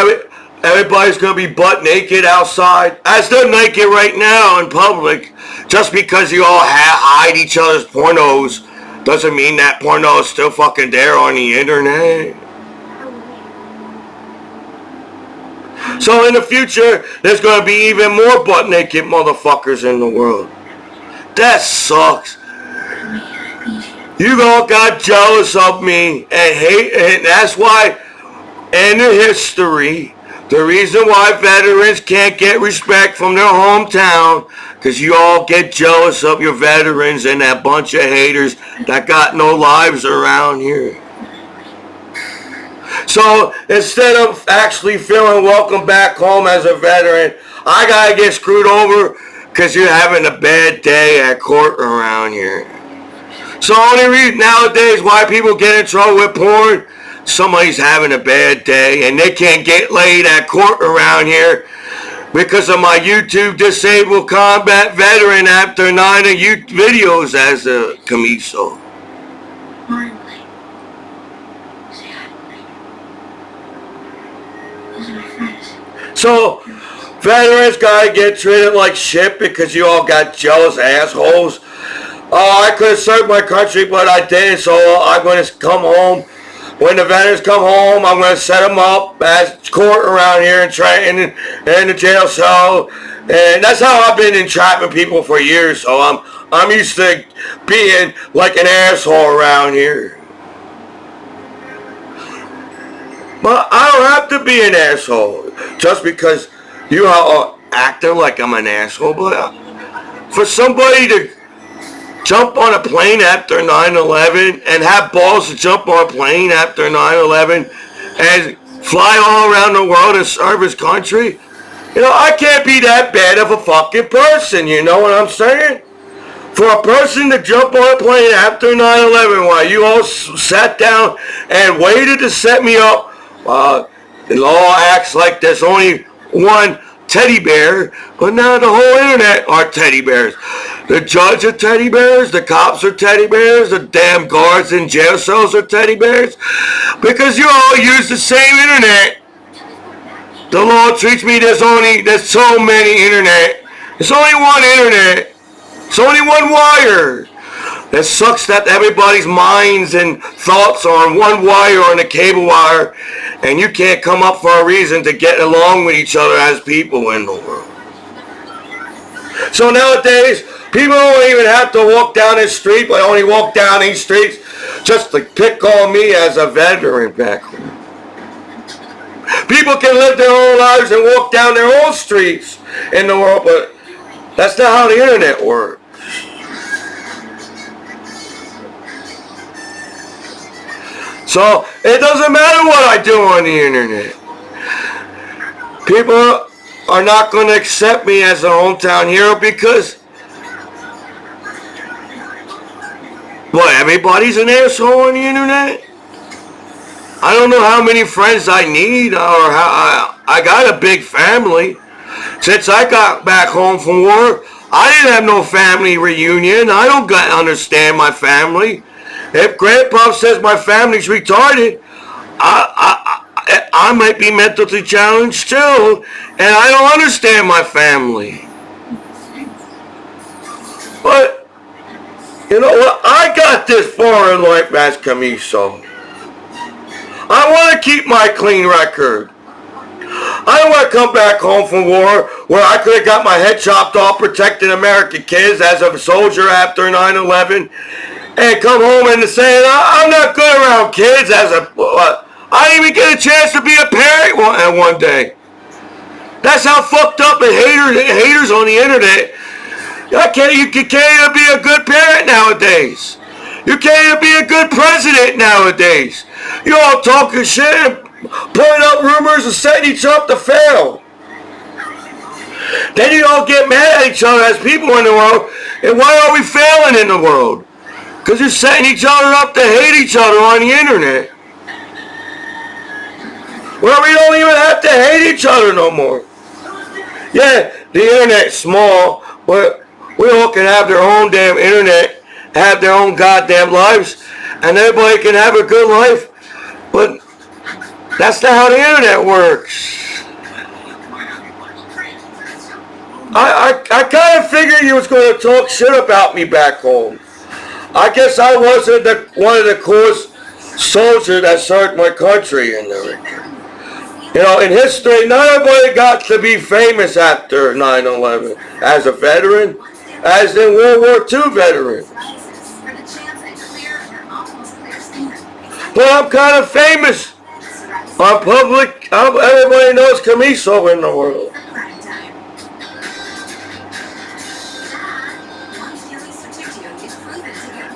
A: everybody's going to be butt naked outside, as they're naked right now in public. Just because you all hide each other's pornos doesn't mean that porno is still fucking there on the internet. So in the future, there's going to be even more butt naked motherfuckers in the world. That sucks. You all got jealous of me and hate, and that's why in the history, the reason why veterans can't get respect from their hometown, because you all get jealous of your veterans and that bunch of haters that got no lives around here. So instead of actually feeling welcome back home as a veteran, I gotta get screwed over because you're having a bad day at court around here. So only reason nowadays why people get in trouble with porn, somebody's having a bad day and they can't get laid at court around here because of my YouTube disabled combat veteran after 9 videos as a Commiso. So veterans gotta get treated like shit because you all got jealous assholes. Oh, I could have served my country, but I didn't, so I'm going to come home. When the veterans come home, I'm going to set them up as court around here and try in the jail cell. And that's how I've been entrapping people for years, so I'm used to being like an asshole around here. But I don't have to be an asshole just because you are acting like I'm an asshole. But for somebody to jump on a plane after 9/11 and have balls to jump on a plane after 9/11 and fly all around the world and serve his country, I can't be that bad of a fucking person, you know what I'm saying? For a person to jump on a plane after 9/11 while you all sat down and waited to set me up, the law acts like there's only one teddy bear, but now the whole internet are teddy bears. The judge are teddy bears, the cops are teddy bears, the damn guards in jail cells are teddy bears, because you all use the same internet. The law treats me, there's so many internet. There's only one internet. It's only one wire. It sucks that everybody's minds and thoughts are on one wire on the cable wire, and you can't come up for a reason to get along with each other as people in the world. So nowadays, people don't even have to walk down this street, but only walk down these streets just to pick on me as a veteran back home. People can live their own lives and walk down their own streets in the world, but that's not how the internet works. So it doesn't matter what I do on the internet. People are not going to accept me as a hometown hero because, everybody's an asshole on the internet? I don't know how many friends I need, or how I got a big family. Since I got back home from war, I didn't have no family reunion. I don't understand my family. If Grandpa says my family's retarded, I might be mentally challenged too, and I don't understand my family. But, you know what? I got this foreign life as Commiso. I want to keep my clean record. I don't want to come back home from war where I could have got my head chopped off protecting American kids as a soldier after 9/11. and come home and saying, I'm not good around kids I didn't even get a chance to be a parent one day. That's how fucked up the haters on the internet. You can't even be a good parent nowadays. You can't even be a good president nowadays. You all talking shit and putting up rumors and setting each other up to fail. Then you all get mad at each other as people in the world. And why are we failing in the world? Because you're setting each other up to hate each other on the internet. Well, we don't even have to hate each other no more. Yeah, the internet's small, but we all can have their own damn internet, have their own goddamn lives, and everybody can have a good life. But that's not how the internet works. I kind of figured you was going to talk shit about me back home. I guess I wasn't one of the coolest soldiers that served my country in there. You know, in history, not everybody got to be famous after 9/11 as a veteran, as in World War II veteran. But I'm kind of famous. I'm public. Everybody knows Commiso in the world.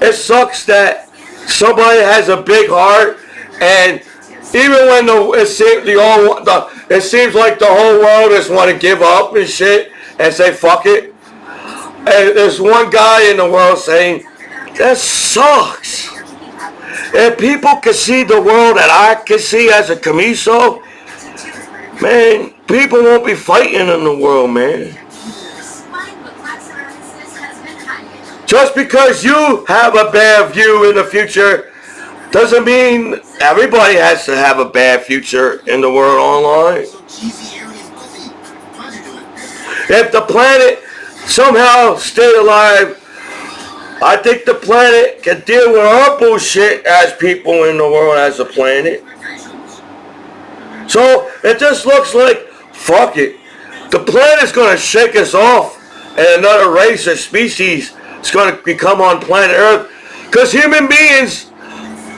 A: It sucks that somebody has a big heart, and even when it seems like the whole world just want to give up and shit and say fuck it. And there's one guy in the world saying, that sucks. If people could see the world that I can see as a Commiso, man, people won't be fighting in the world, man. Just because you have a bad view in the future doesn't mean everybody has to have a bad future in the world online. If the planet somehow stayed alive, I think the planet can deal with our bullshit as people in the world as a planet. So it just looks like, fuck it. The planet's going to shake us off and another race or species is going to become on planet Earth because human beings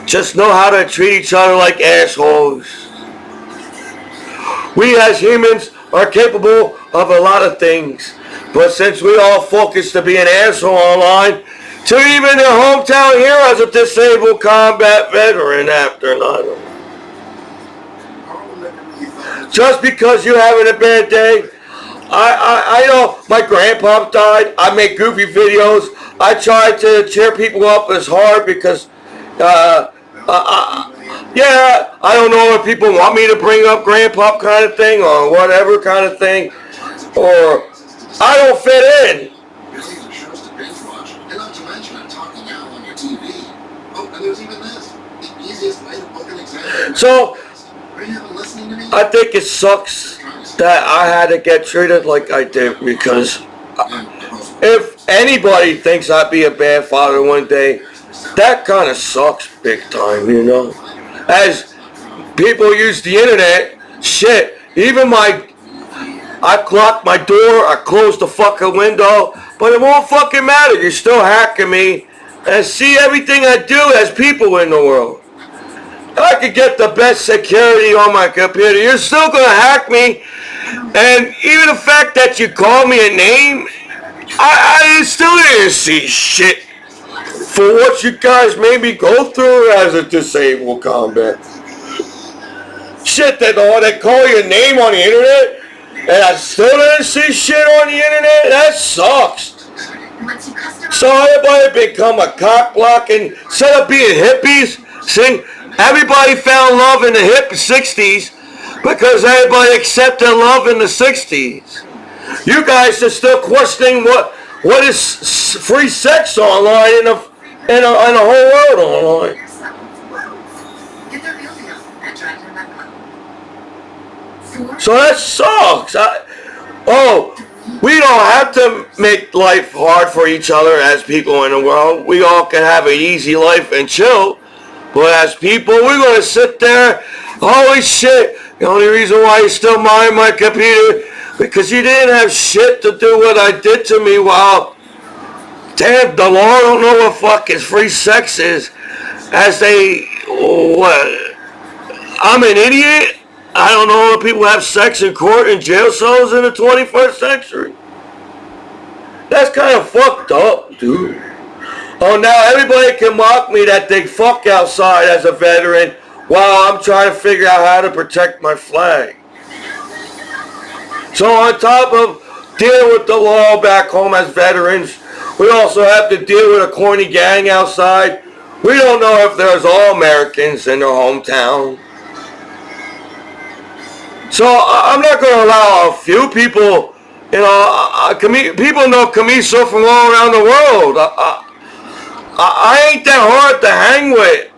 A: just know how to treat each other like assholes. We as humans are capable of a lot of things, but since we all focus to be an asshole online, to even their hometown heroes, a disabled combat veteran after 9/11. Just because you're having a bad day, I know my grandpa died. I make goofy videos. I try to cheer people up as hard because, I don't know if people want me to bring up grandpa kind of thing or whatever kind of thing, or I don't fit in. So, I think it sucks that I had to get treated like I did because if anybody thinks I'd be a bad father one day, that kind of sucks big time, you know. As people use the internet, shit, even I locked my door, I closed the fucking window, but it won't fucking matter. You're still hacking me and see everything I do as people in the world. I could get the best security on my computer. You're still going to hack me. And even the fact that you call me a name, I still didn't see shit for what you guys made me go through as a disabled combat. Shit, they call your name on the internet, and I still didn't see shit on the internet? That sucks. So everybody become a cock block and instead of being hippies, see, everybody found love in the hip 60s because everybody accepted love in the 60s. You guys are still questioning what is free sex online in the whole world online. So that sucks. We don't have to make life hard for each other as people in the world. We all can have an easy life and chill. But as people, we're going to sit there, holy shit, the only reason why you still mine my computer, because you didn't have shit to do what I did to me while Damn, the law don't know what fucking free sex is. As they, what? I'm an idiot. I don't know if people have sex in court and jail cells in the 21st century. That's kind of fucked up, dude. Oh, now everybody can mock me that they fuck outside as a veteran while I'm trying to figure out how to protect my flag. So on top of dealing with the law back home as veterans, we also have to deal with a corny gang outside. We don't know if there's all Americans in their hometown. So I'm not going to allow a few people, people know Commiso from all around the world. I ain't that hard to hang with.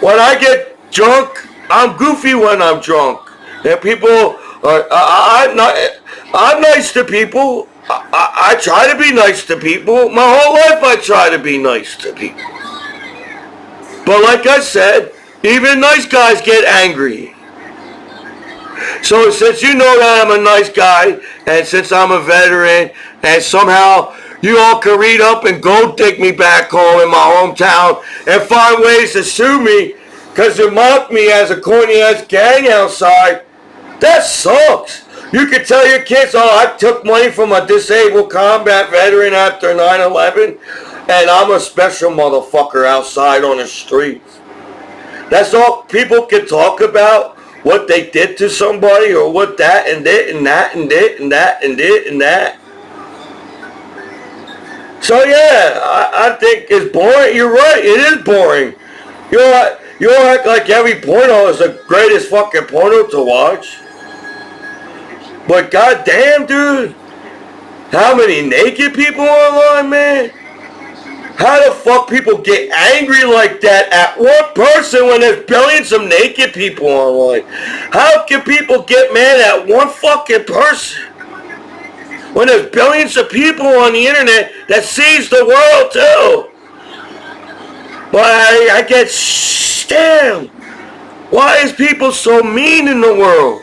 A: When I get drunk, I'm goofy when I'm drunk. And people, I'm nice to people. I try to be nice to people. My whole life I try to be nice to people. But like I said, even nice guys get angry. So since you know that I'm a nice guy, and since I'm a veteran, and somehow you all can read up and go take me back home in my hometown and find ways to sue me because you mocked me as a corny-ass gang outside, that sucks. You can tell your kids, oh, I took money from a disabled combat veteran after 9/11, and I'm a special motherfucker outside on the streets. That's all people can talk about, what they did to somebody or what that and it and that and it and that and it and that. So yeah, I think it's boring. You're right, it is boring. You don't act like every porno is the greatest fucking porno to watch. But goddamn, dude, how many naked people online, man? How the fuck people get angry like that at one person when there's billions of naked people online? How can people get mad at one fucking person when there's billions of people on the internet that sees the world too? But I get damn. Why is people so mean in the world?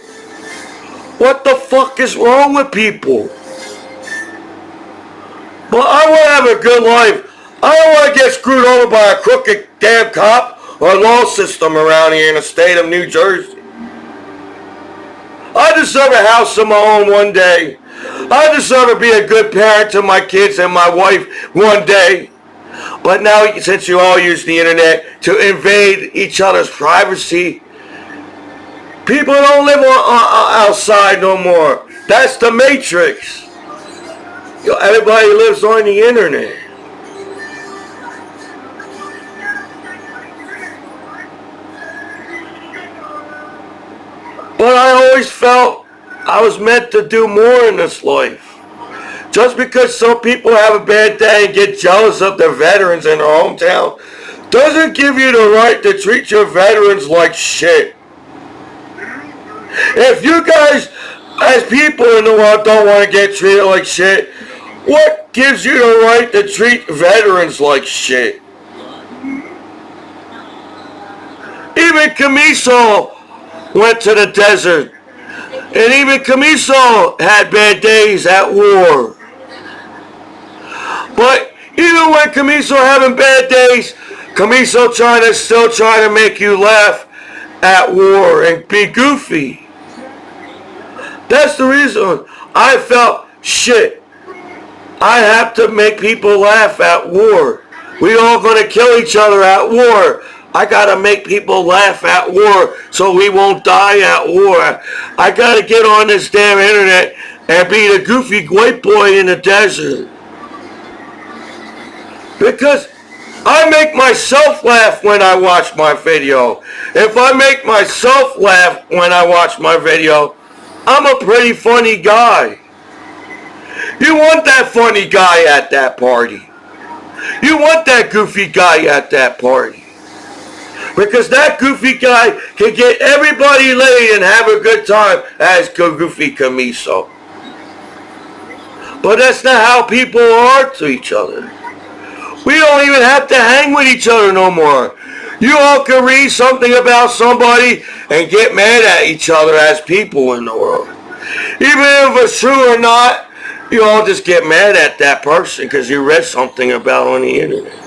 A: What the fuck is wrong with people? But I want to have a good life. I don't want to get screwed over by a crooked damn cop or law system around here in the state of New Jersey. I deserve a house of my own one day. I deserve to be a good parent to my kids and my wife one day. But now, since you all use the internet to invade each other's privacy, people don't live outside no more. That's the Matrix. Everybody lives on the internet. But I always felt I was meant to do more in this life. Just because some people have a bad day and get jealous of their veterans in their hometown doesn't give you the right to treat your veterans like shit. If you guys, as people in the world, don't want to get treated like shit, what gives you the right to treat veterans like shit? Even Commiso went to the desert. And even Commiso had bad days at war. But even when Commiso having bad days, Commiso still trying to make you laugh at war and be goofy. That's the reason I felt shit. I have to make people laugh at war. We all gonna kill each other at war. I gotta make people laugh at war so we won't die at war. I gotta get on this damn internet and be the goofy white boy in the desert. Because I make myself laugh when I watch my video. If I make myself laugh when I watch my video, I'm a pretty funny guy. You want that funny guy at that party. You want that goofy guy at that party. Because that goofy guy can get everybody laid and have a good time as Goofy Commiso. But that's not how people are to each other. We don't even have to hang with each other no more. You all can read something about somebody and get mad at each other as people in the world. Even if it's true or not, You all just get mad at that person because you read something about on the internet.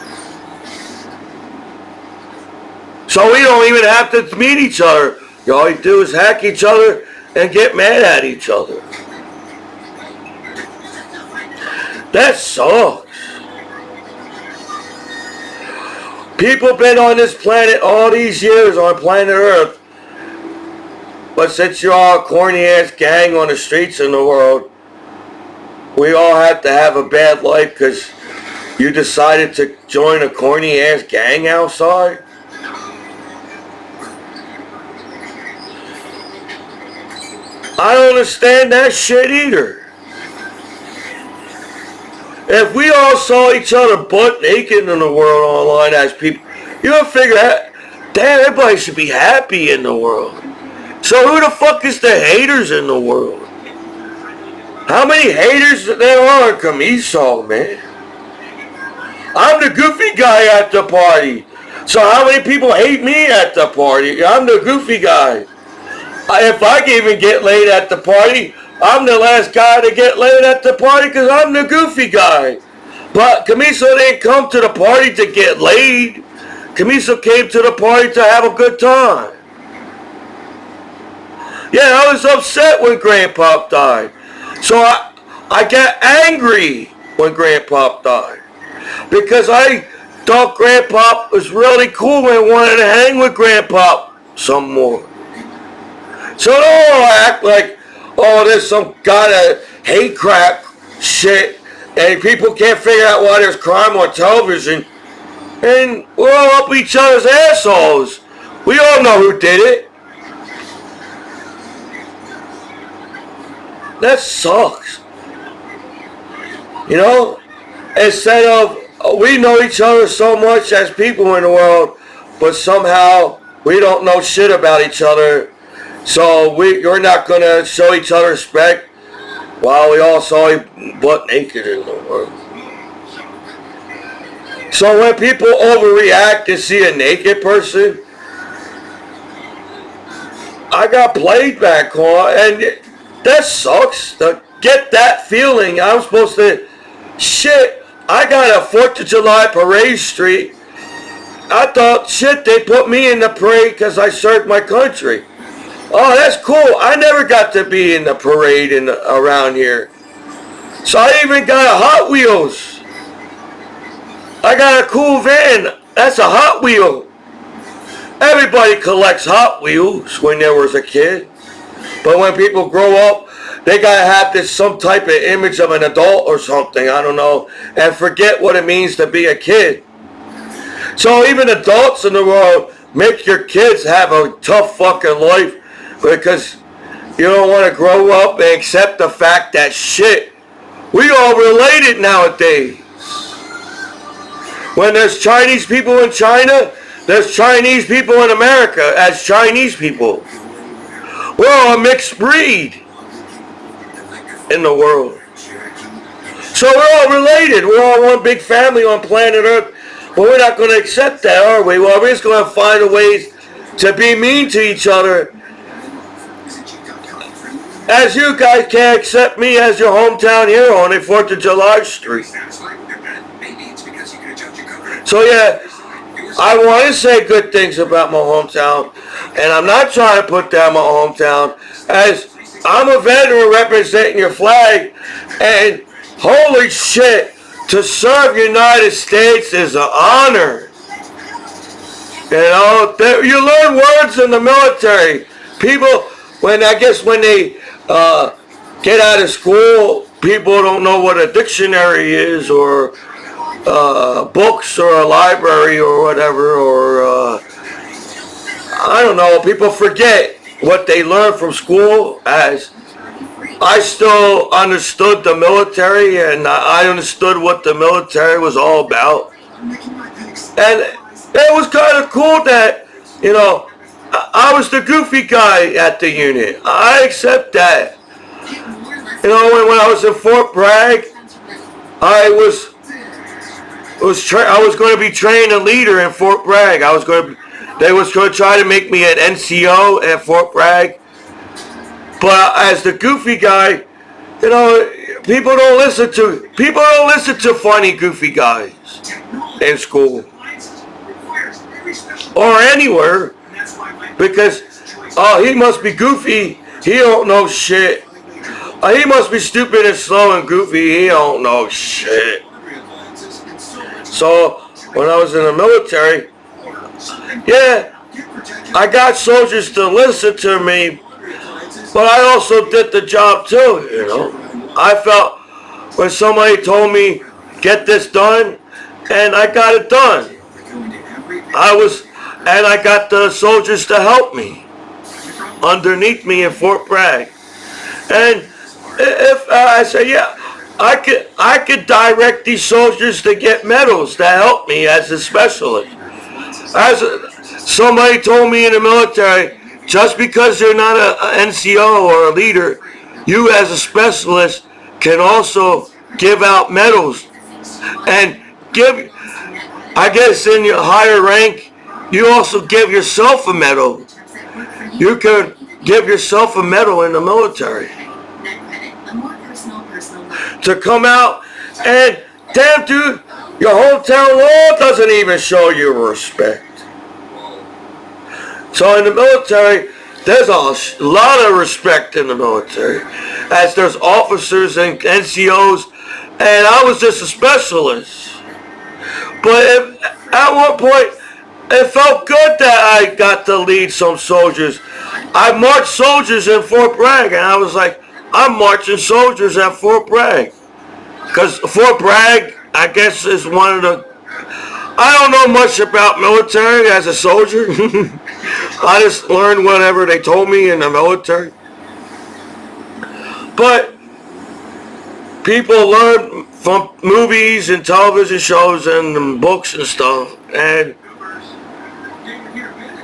A: So we don't even have to meet each other. All you do is hack each other and get mad at each other. That sucks. People been on this planet all these years on planet Earth. But since you're all a corny ass gang on the streets in the world, we all have to have a bad life because you decided to join a corny ass gang outside? I don't understand that shit either. If we all saw each other butt naked in the world online as people, you would figure out, damn, everybody should be happy in the world. So who the fuck is the haters in the world? How many haters there are in Commiso, man? I'm the goofy guy at the party. So how many people hate me at the party? I'm the goofy guy. If I can even get laid at the party, I'm the last guy to get laid at the party because I'm the goofy guy. But Commiso didn't come to the party to get laid. Commiso came to the party to have a good time. Yeah, I was upset when Grandpop died. So I got angry when Grandpop died. Because I thought Grandpop was really cool and wanted to hang with Grandpop some more. So don't act like, oh, there's some kind of hate crap shit and people can't figure out why there's crime on television. And we're all up each other's assholes. We all know who did it. That sucks. You know, instead of, we know each other so much as people in the world, but somehow we don't know shit about each other. So we're not going to show each other respect while we all saw him butt naked in the world. So when people overreact and see a naked person, I got played back on, and that sucks to get that feeling. I'm supposed to, shit, I got a 4th of July parade street. I thought, shit, they put me in the parade because I served my country. Oh, that's cool. I never got to be in the parade around here. So I even got a Hot Wheels. I got a cool van. That's a Hot Wheel. Everybody collects Hot Wheels when there was a kid. But when people grow up, they gotta have this some type of image of an adult or something, I don't know, and forget what it means to be a kid. So even adults in the world make your kids have a tough fucking life because you don't want to grow up and accept the fact that shit, we all related nowadays. When there's Chinese people in China, there's Chinese people in America as Chinese people. We're all a mixed breed in the world. So we're all related. We're all one big family on planet Earth. But we're not going to accept that, are we? Well, we're just going to find ways to be mean to each other. As you guys can't accept me as your hometown hero on a 4th of July street. So yeah, I want to say good things about my hometown. And I'm not trying to put down my hometown. As I'm a veteran representing your flag. And holy shit, to serve United States is an honor. You know, you learn words in the military. People, when they get out of school, people don't know what a dictionary is or books or a library or whatever, or I don't know, people forget what they learned from school. As I still understood the military and I understood what the military was all about. And it was kind of cool that, you know, I was the goofy guy at the unit. I accept that. You know, when I was in Fort Bragg, I was going to be trained a leader in Fort Bragg. They was going to try to make me an NCO at Fort Bragg. But as the goofy guy, you know, people don't listen to funny, goofy guys in school or anywhere because he must be goofy. He don't know shit. He must be stupid and slow and goofy. He don't know shit. So when I was in the military, yeah, I got soldiers to listen to me, but I also did the job too, you know. I felt when somebody told me, get this done, and I got it done. And I got the soldiers to help me underneath me in Fort Bragg. And if I say, yeah, I could direct these soldiers to get medals to help me as a specialist. Somebody told me in the military, just because you're not an NCO or a leader, you as a specialist can also give out medals and give, I guess in your higher rank, you also give yourself a medal. You can give yourself a medal in the military. To come out and, damn dude, your hometown law doesn't even show you respect. So in the military, there's a lot of respect in the military, as there's officers and NCOs, and I was just a specialist. But at one point, it felt good that I got to lead some soldiers. I marched soldiers in Fort Bragg, and I was like, I'm marching soldiers at Fort Bragg. Because Fort Bragg, I guess, is one of the... I don't know much about military as a soldier. I just learned whatever they told me in the military. But people learn from movies and television shows and books and stuff. And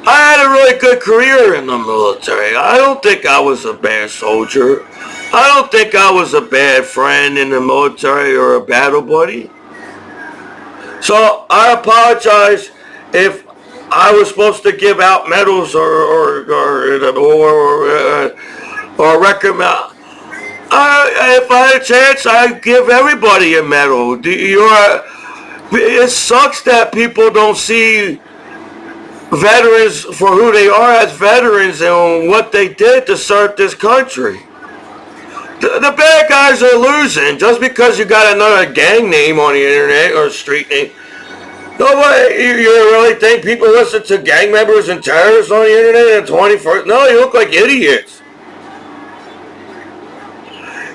A: I had a really good career in the military. I don't think I was a bad soldier. I don't think I was a bad friend in the military or a battle buddy. So I apologize if I was supposed to give out medals or recommend. If I had a chance, I'd give everybody a medal. It sucks that people don't see veterans for who they are as veterans and what they did to serve this country. The bad guys are losing just because you got another gang name on the internet or street name. Nobody, you really think people listen to gang members and terrorists on the internet in the 21st? No, you look like idiots.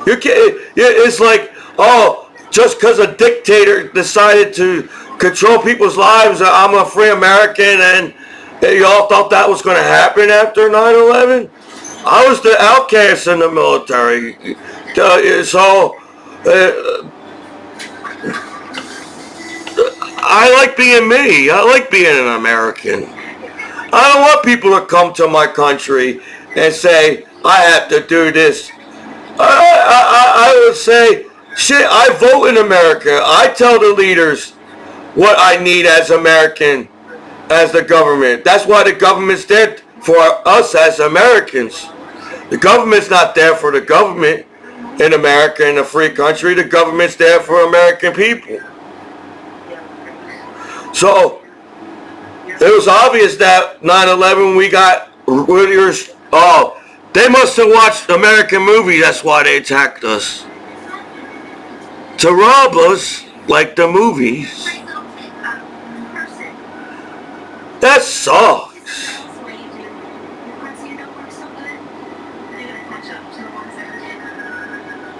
A: You can't. It's like, oh, just because a dictator decided to control people's lives, I'm a free American, and you all thought that was going to happen after 9/11? I was the outcast in the military, so I like being me. I like being an American. I don't want people to come to my country and say, I have to do this. I would say, shit, I vote in America. I tell the leaders what I need as American, as the government. That's why the government's there for us as Americans. The government's not there for the government in America, in a free country. The government's there for American people. So it was obvious that 9/11 we got Whittier's. Oh, they must have watched American movies. That's why they attacked us. To rob us like the movies. That sucks.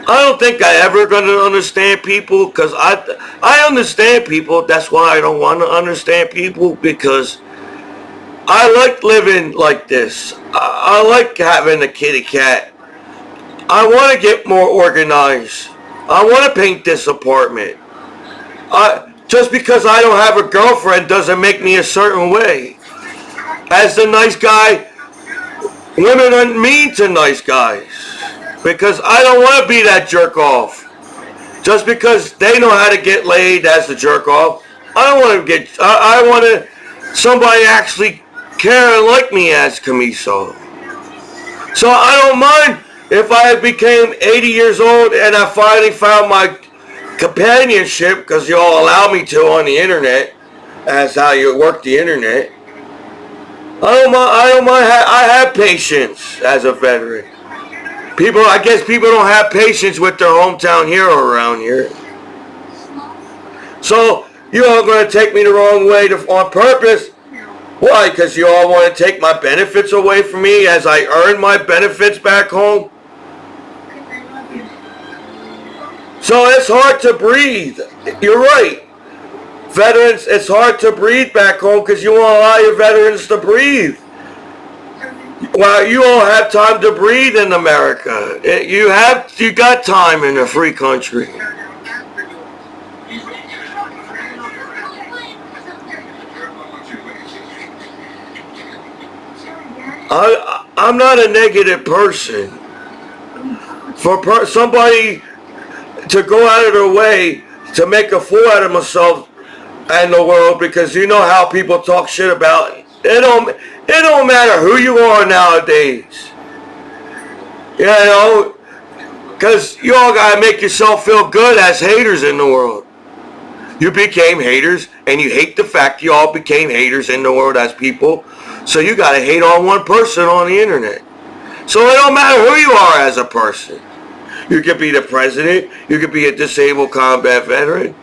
A: I don't think I ever gonna understand people, because I understand people. That's why I don't want to understand people, because I like living like this. I like having a kitty cat. I want to get more organized. I want to paint this apartment. Just because I don't have a girlfriend doesn't make me a certain way. As the nice guy, women aren't mean to nice guys. Because I don't want to be that jerk off. Just because they know how to get laid as the jerk off, I don't want to get. I want to somebody actually care and like me as Commiso. So I don't mind if I became 80 years old and I finally found my companionship, because you all allow me to on the internet, that's how you work the internet. I don't mind. I have patience as a veteran. I guess people don't have patience with their hometown hero around here. So you all going to take me the wrong way on purpose. Why? Because you all want to take my benefits away from me as I earn my benefits back home? So it's hard to breathe. You're right. Veterans, it's hard to breathe back home because you won't allow your veterans to breathe. Well, you all have time to breathe in America. You got time in a free country. I'm not a negative person. For somebody to go out of their way to make a fool out of myself and the world, because you know how people talk shit about it. It don't matter who you are nowadays. You know, because you all gotta make yourself feel good as haters in the world. You became haters, and you hate the fact you all became haters in the world as people. So you gotta hate on one person on the internet. So it don't matter who you are as a person. You could be the president. You could be a disabled combat veteran.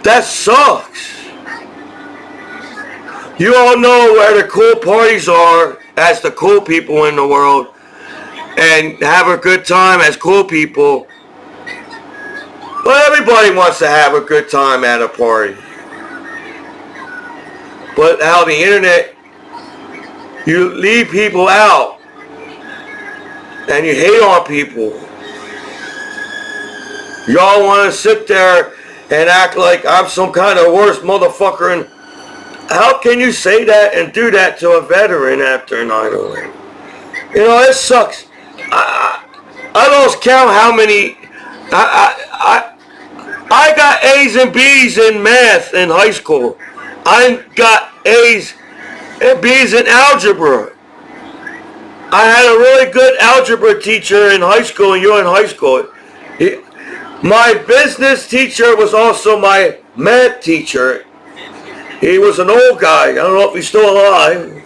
A: That sucks. You all know where the cool parties are as the cool people in the world and have a good time as cool people. But everybody wants to have a good time at a party. But how the internet, you leave people out and you hate on people. Y'all want to sit there and act like I'm some kind of worse motherfucker. And how can you say that and do that to a veteran after 9/11? You know, it sucks. I lost count how many. I got A's and B's in math in high school. I got A's and B's in algebra. I had a really good algebra teacher in high school, and you're in high school. My business teacher was also my math teacher. He was an old guy. I don't know if he's still alive.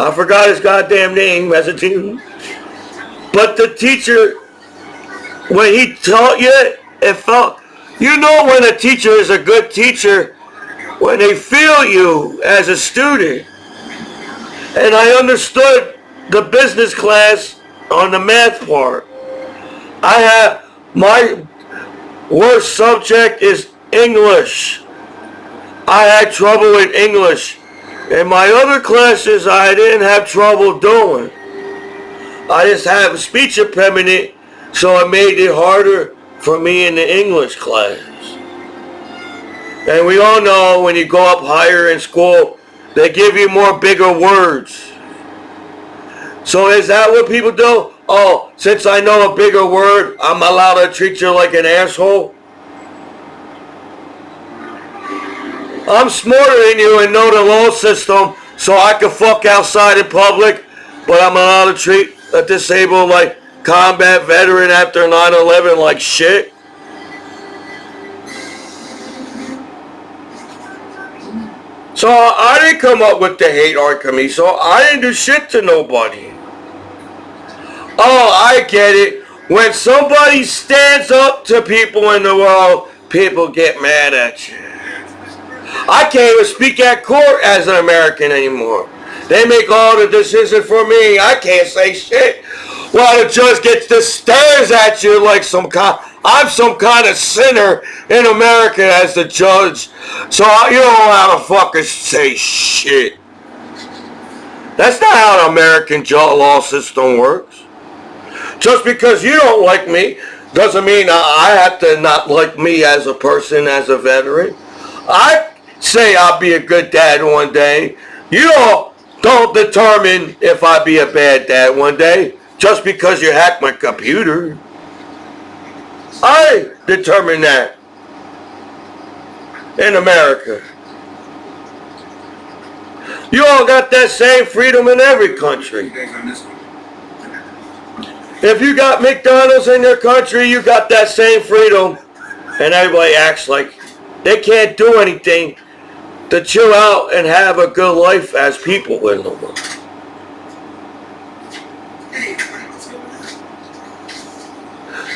A: I forgot his goddamn name as a teen. But the teacher, when he taught you, it felt, you know when a teacher is a good teacher, when they feel you as a student. And I understood the business class on the math part. My worst subject is English. I had trouble with English. In my other classes, I didn't have trouble doing. I just have a speech impediment, so it made it harder for me in the English class. And we all know when you go up higher in school, they give you more bigger words. So is that what people do? Oh, since I know a bigger word, I'm allowed to treat you like an asshole? I'm smarter than you and know the law system, so I can fuck outside in public, but I'm allowed to treat a disabled like combat veteran after 9/11 like shit? So I didn't come up with the hate art, Commiso. I didn't do shit to nobody. Oh, I get it. When somebody stands up to people in the world, people get mad at you. I can't even speak at court as an American anymore. They make all the decisions for me. I can't say shit. Well, the judge gets to stares at you like I'm some kind of sinner in America as the judge. So you don't know how to fucking say shit. That's not how the American law system works. Just because you don't like me doesn't mean I have to not like me as a person, as a veteran. I say I'll be a good dad one day. You don't determine if I'll be a bad dad one day just because you hacked my computer. I determine that in America. You all got that same freedom in every country. If you got McDonald's in your country, you got that same freedom. And everybody acts like they can't do anything to chill out and have a good life as people in the world.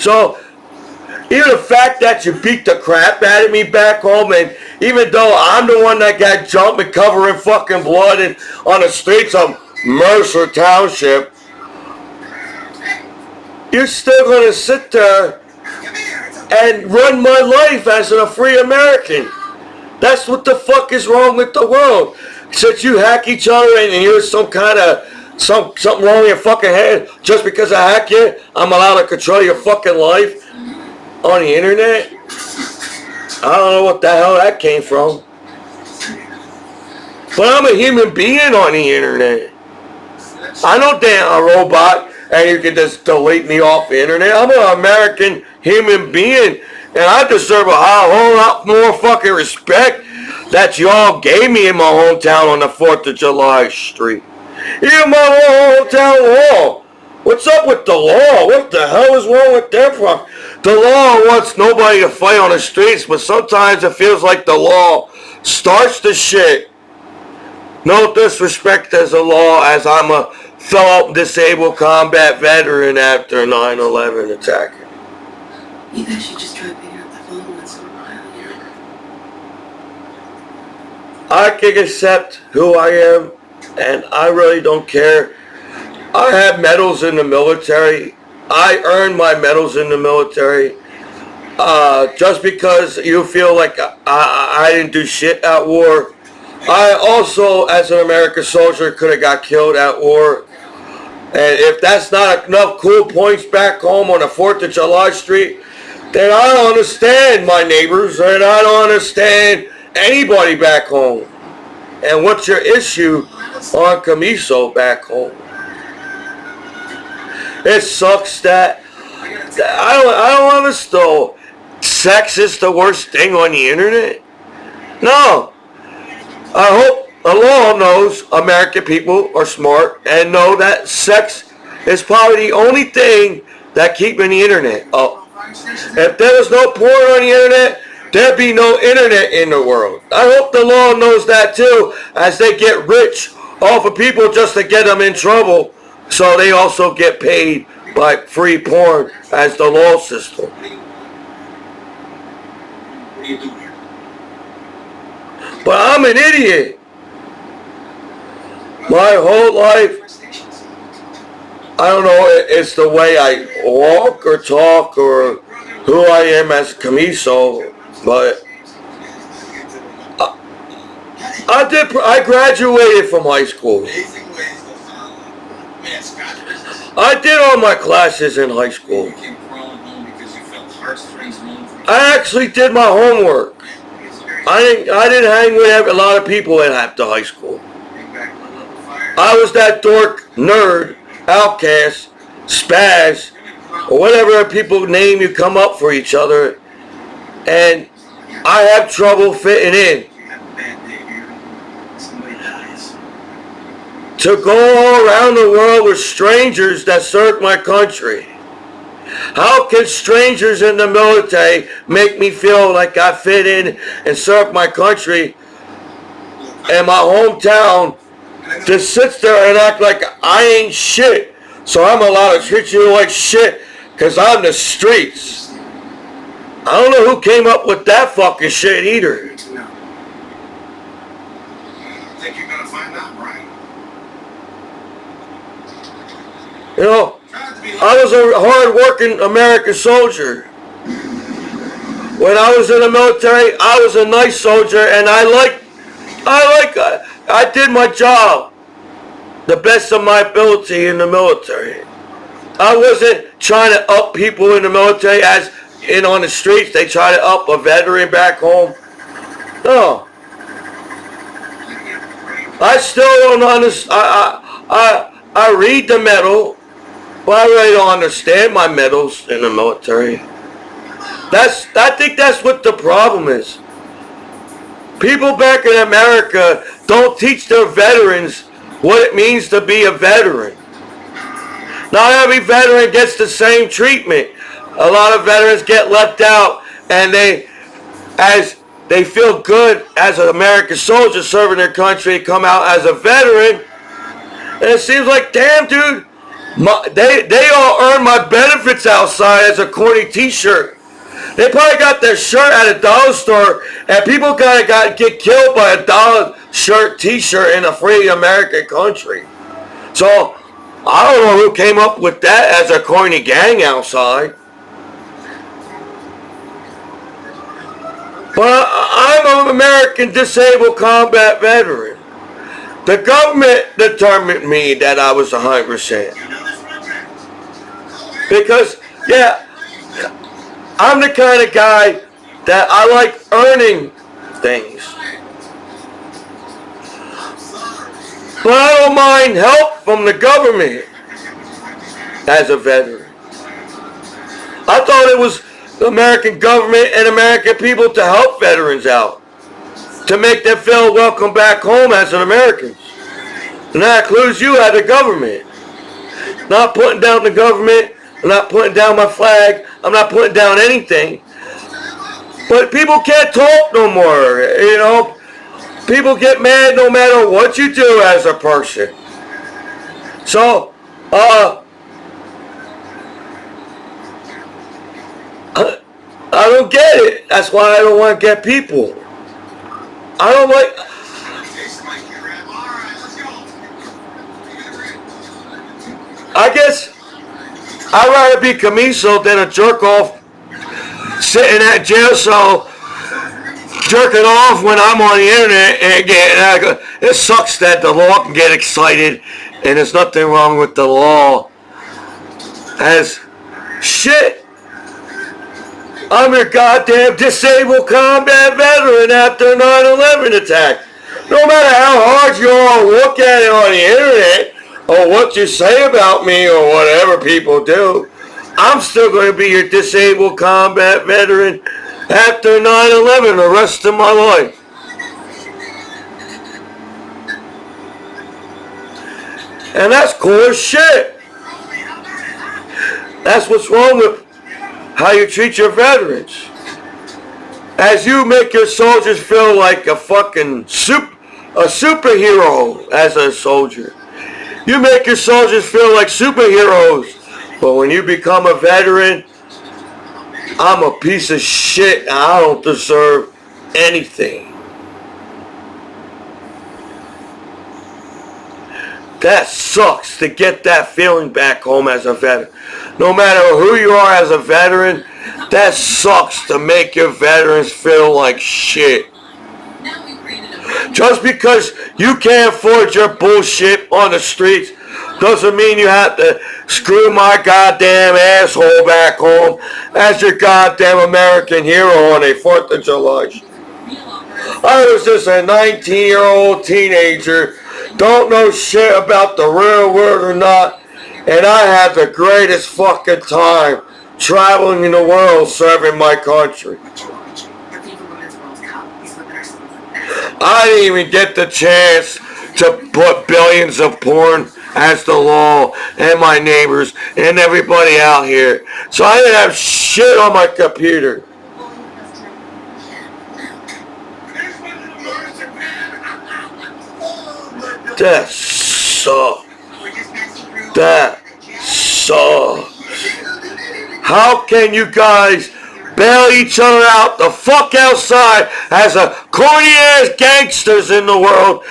A: So, even the fact that you beat the crap out of me back home, and even though I'm the one that got jumped and covered in fucking blood and on the streets of Mercer Township, you're still going to sit there and run my life as a free American. That's what the fuck is wrong with the world. Since you hack each other and you're some kind of something wrong in your fucking head, just because I hack you, I'm allowed to control your fucking life on the internet? I don't know what the hell that came from. But I'm a human being on the internet. I know damn a robot and you can just delete me off the internet. I'm an American human being and I deserve a whole lot more fucking respect that y'all gave me in my hometown on the 4th of July street. Even my hometown law. What's up with the law? What the hell is wrong with that? The law wants nobody to fight on the streets, but sometimes it feels like the law starts the shit. No disrespect as a law, as I'm a fellow disabled combat veteran after 9/11 attack.
C: You guys should just try picking up the phone once in a while,
A: I can accept who I am, and I really don't care. I have medals in the military. I earned my medals in the military. Just because you feel like I didn't do shit at war. I also, as an American soldier, could have got killed at war. And if that's not enough cool points back home on the 4th of July street, then I don't understand my neighbors, and I don't understand anybody back home. And what's your issue on Commiso back home? It sucks that I don't understand. Sex is the worst thing on the internet? No. I hope the law knows American people are smart and know that sex is probably the only thing that keeping the internet up. If there was no porn on the internet, there'd be no internet in the world. I hope the law knows that too, as they get rich off of people just to get them in trouble. So they also get paid by free porn as the law system. But I'm an idiot. My whole life, I don't know, it's the way I walk or talk or who I am as Commiso, but I graduated from high school. I did all my classes in high school. I actually did my homework. I didn't hang with a lot of people after high school. I was that dork, nerd, outcast, spaz, or whatever people name you come up for each other, and I have trouble fitting in. To go all around the world with strangers that serve my country. How can strangers in the military make me feel like I fit in and serve my country, and my hometown just sits there and act like I ain't shit, so I'm allowed to treat you like shit because I'm the streets? I don't know who came up with that fucking shit either.
B: Think you're gonna find out, Brian?
A: You know, I was a hard-working American soldier. When I was in the military, I was a nice soldier, and I did my job the best of my ability in the military. I wasn't trying to up people in the military as in on the streets. They try to up a veteran back home. No. I still don't understand. I read the medal, but I really don't understand my medals in the military. I think that's what the problem is. People back in America don't teach their veterans what it means to be a veteran. Not every veteran gets the same treatment. A lot of veterans get left out, and as they feel good as an American soldier serving their country, come out as a veteran, and it seems like, damn, dude, they all earn my benefits outside as a corny t-shirt. They probably got their shirt at a dollar store, and people gotta get killed by a dollar shirt t-shirt in a free American country. So, I don't know who came up with that as a corny gang outside. But I'm an American disabled combat veteran. The government determined me that I was 100%. Because, yeah, I'm the kind of guy that I like earning things. But I don't mind help from the government as a veteran. I thought it was the American government and American people to help veterans out, to make them feel welcome back home as an American. And that includes you as a government. Not putting down the government, I'm not putting down my flag, I'm not putting down anything. But people can't talk no more, you know. People get mad no matter what you do as a person. So, I don't get it. That's why I don't want to get people. I don't like... I guess I'd rather be Commiso than a jerk off sitting at jail cell jerking off when I'm on the internet and it sucks that the law can get excited, and there's nothing wrong with the law. As shit, I'm a goddamn disabled combat veteran after 9/11 attack. No matter how hard you all look at it on the internet or what you say about me or whatever people do, I'm still going to be your disabled combat veteran after 9/11 the rest of my life. And that's cool as shit. That's what's wrong with how you treat your veterans. As you make your soldiers feel like a fucking superhero as a soldier. You make your soldiers feel like superheroes. But when you become a veteran, I'm a piece of shit and I don't deserve anything. That sucks to get that feeling back home as a veteran. No matter who you are as a veteran, that sucks to make your veterans feel like shit. Just because you can't afford your bullshit on the streets doesn't mean you have to screw my goddamn asshole back home as your goddamn American hero on a 4th of July. I was just a 19-year-old teenager, don't know shit about the real world or not, and I had the greatest fucking time traveling in the world serving my country. I didn't even get the chance to put billions of porn as the law and my neighbors and everybody out here. So I didn't have shit on my computer. That sucks. That sucks. How can you guys bail each other out the fuck outside as a corny ass gangsters in the world?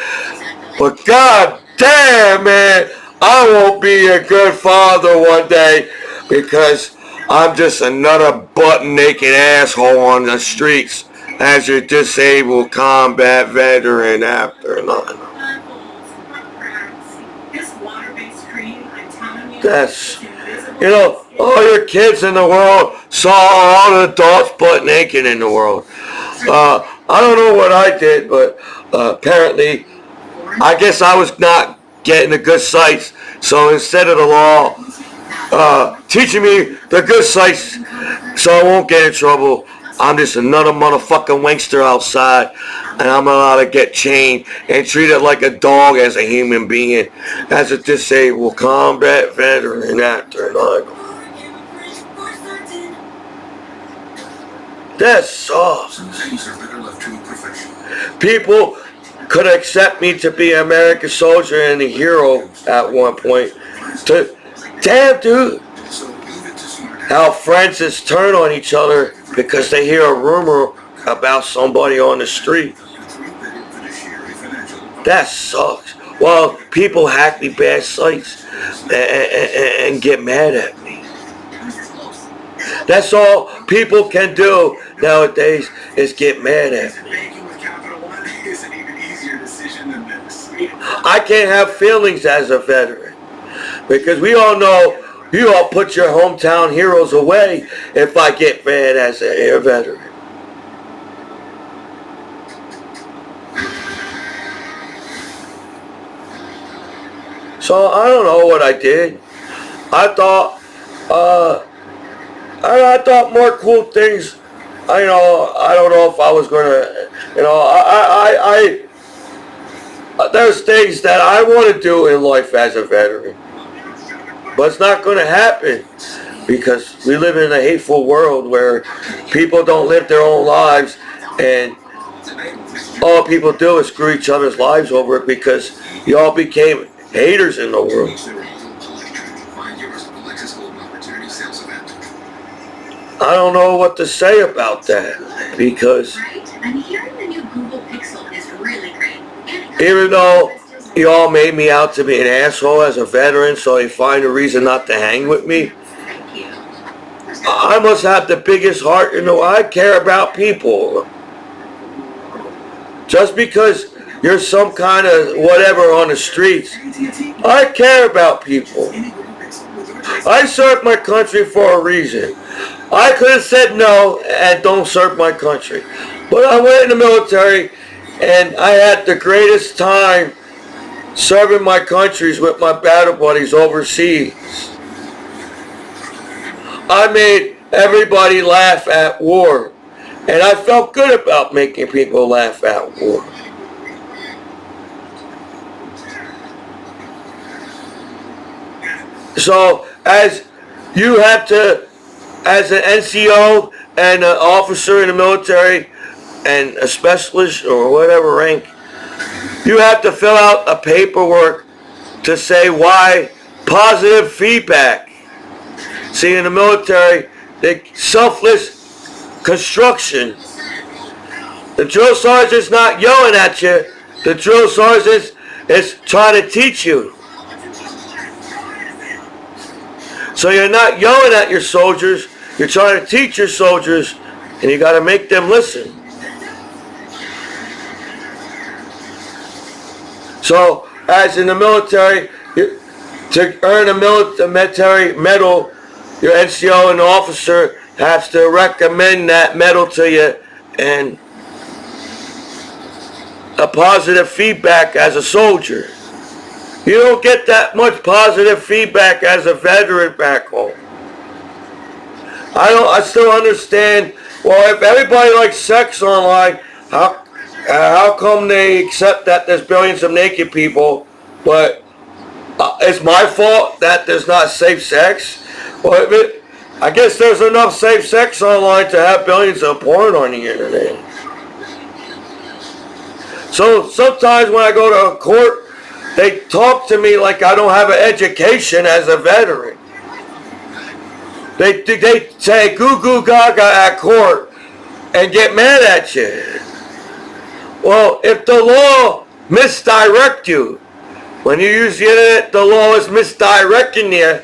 A: But god damn, man, I won't be a good father one day because I'm just another butt naked asshole on the streets as your disabled combat veteran after 9/11. That's, you know, all your kids in the world saw all the adults butt naked in the world. I don't know what I did, but apparently, I guess I was not getting the good sights. So instead of the law teaching me the good sights so I won't get in trouble, I'm just another motherfucking wankster outside, and I'm allowed to get chained and treated like a dog as a human being, as a disabled combat veteran actor. That sucks. People could accept me to be an American soldier and a hero at one point. Damn, dude. How friends just turn on each other because they hear a rumor about somebody on the street. That sucks. Well, people hack me bad sites and get mad at me. That's all people can do nowadays is get mad at me. I can't have feelings as a veteran because we all know you all put your hometown heroes away if I get mad as a veteran. So I don't know what I did. I thought more cool things. I don't know if I was gonna, there's things that I want to do in life as a veteran, but it's not going to happen because we live in a hateful world where people don't live their own lives, and all people do is screw each other's lives over because y'all became haters in the world. I don't know what to say about that because
D: I'm hearing the new Google Pixel is really great.
A: Even though y'all made me out to be an asshole as a veteran, so you find a reason not to hang with me, I must have the biggest heart in the world. I care about people. Just because you're some kind of whatever on the streets, I care about people. I served my country for a reason. I could have said no and don't serve my country. But I went in the military and I had the greatest time serving my countries with my battle buddies overseas. I made everybody laugh at war. And I felt good about making people laugh at war. So as you have to, as an NCO and an officer in the military and a specialist or whatever rank, you have to fill out a paperwork to say why positive feedback. See, in the military, the selfless construction. The drill sergeant's not yelling at you. The drill sergeant is trying to teach you. So you're not yelling at your soldiers. You're trying to teach your soldiers, and you got to make them listen. So, as in the military, to earn a military medal, your NCO and officer has to recommend that medal to you and a positive feedback as a soldier. You don't get that much positive feedback as a veteran back home. I still understand, well, if everybody likes sex online, how come they accept that there's billions of naked people, but it's my fault that there's not safe sex? Well, I guess there's enough safe sex online to have billions of porn on the internet. So sometimes when I go to a court, they talk to me like I don't have an education as a veteran. They say goo goo gaga at court and get mad at you. Well, if the law misdirect you, when you use the internet, the law is misdirecting you.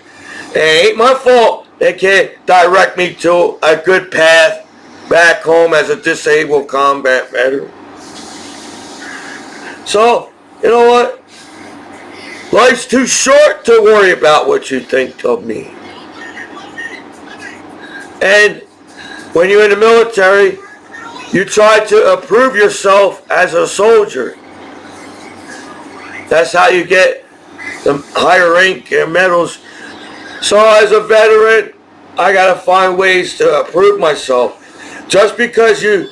A: It ain't my fault. They can't direct me to a good path back home as a disabled combat veteran. So, you know what? Life's too short to worry about what you think of me. And when you're in the military, you try to improve yourself as a soldier. That's how you get the higher rank and medals. So as a veteran, I gotta find ways to improve myself. Just because you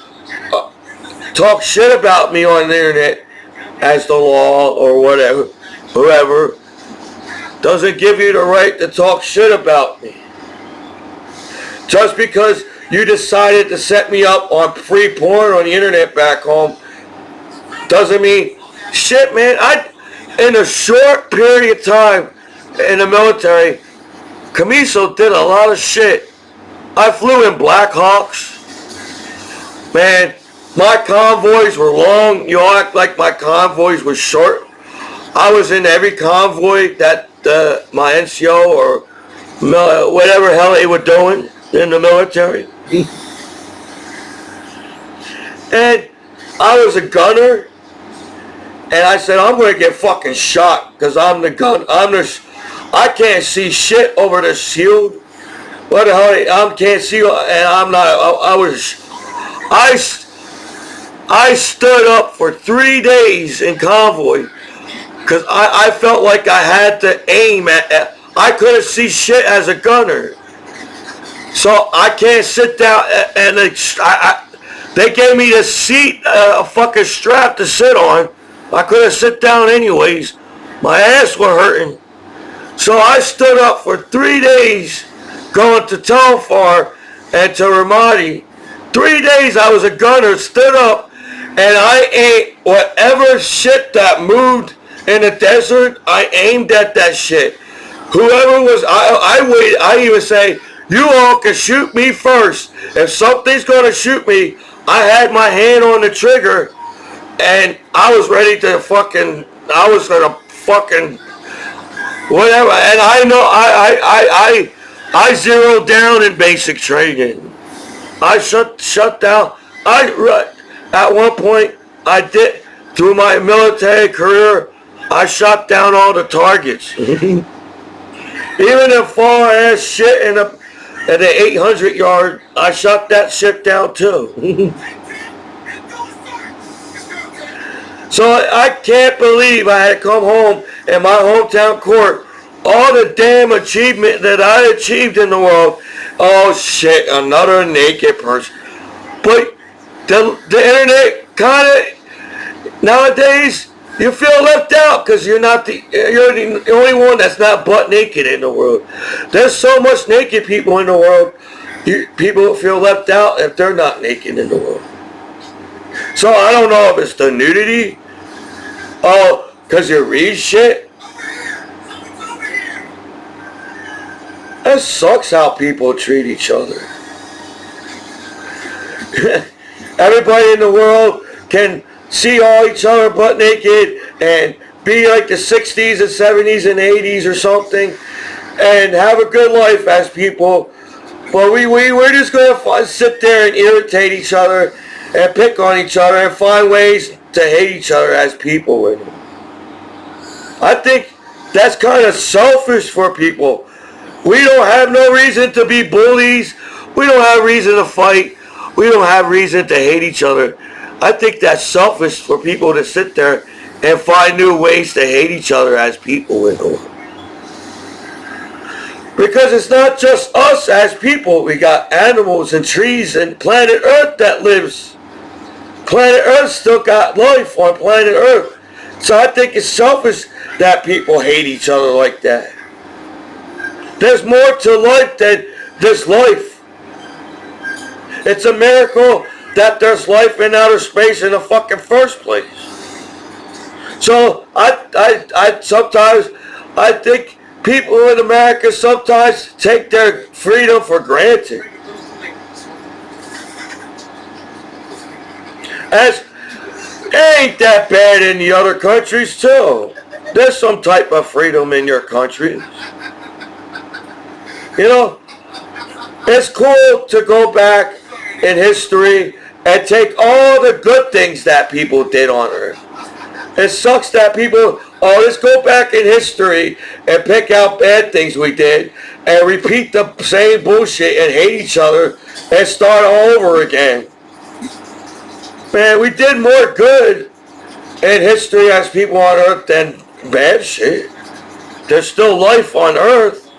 A: talk shit about me on the internet as the law or whatever, whoever, doesn't give you the right to talk shit about me. Just because you decided to set me up on free porn on the internet back home doesn't mean shit, man. In a short period of time in the military, Commiso did a lot of shit. I flew in Black Hawks. Man, my convoys were long. You act like my convoys were short. I was in every convoy that my NCO or whatever hell they were doing in the military. And I was a gunner. And I said, I'm going to get fucking shot because I'm the gun. I can't see shit over the shield. What the hell? I can't see, and I'm not. I stood up for 3 days in convoy because I felt like I had to aim at. I couldn't see shit as a gunner, so I can't sit down. And they gave me the seat, a fucking strap to sit on. I couldn't sit down anyways. My ass was hurting. So I stood up for 3 days going to Telfar and to Ramadi. 3 days I was a gunner, stood up, and I ate whatever shit that moved in the desert. I aimed at that shit. Whoever was, I waited. I even say, you all can shoot me first. If something's going to shoot me, I had my hand on the trigger. And I was ready to fucking, I was gonna fucking, whatever. And I know, I zeroed down in basic training. I shut down. At one point, I did, through my military career, I shot down all the targets. Even the far ass shit in the 800 yard, I shot that shit down too. So I can't believe I had to come home in my hometown court, all the damn achievement that I achieved in the world. Oh shit, another naked person. But the internet kind of, nowadays, you feel left out because you're the only one that's not butt naked in the world. There's so much naked people in the world, people feel left out if they're not naked in the world. So I don't know if it's the nudity. Oh, because you read shit. It sucks how people treat each other. Everybody in the world can see all each other butt naked and be like the 60s and 70s and 80s or something and have a good life as people. But we're just going to sit there and irritate each other and pick on each other and find ways to hate each other as people. I think that's kind of selfish for people. We don't have no reason to be bullies. We don't have reason to fight. We don't have reason to hate each other. I think that's selfish for people to sit there and find new ways to hate each other as people. Because it's not just us as people. We got animals and trees and planet Earth that lives. Planet Earth still got life on planet Earth. So I think it's selfish that people hate each other like that. There's more to life than this life. It's a miracle that there's life in outer space in the fucking first place. So I sometimes I think people in America sometimes take their freedom for granted. As ain't that bad in the other countries too. There's some type of freedom in your country. You know, it's cool to go back in history and take all the good things that people did on Earth. It sucks that people, let's go back in history and pick out bad things we did and repeat the same bullshit and hate each other and start all over again. Man, we did more good in history as people on Earth than bad shit. There's still life on Earth.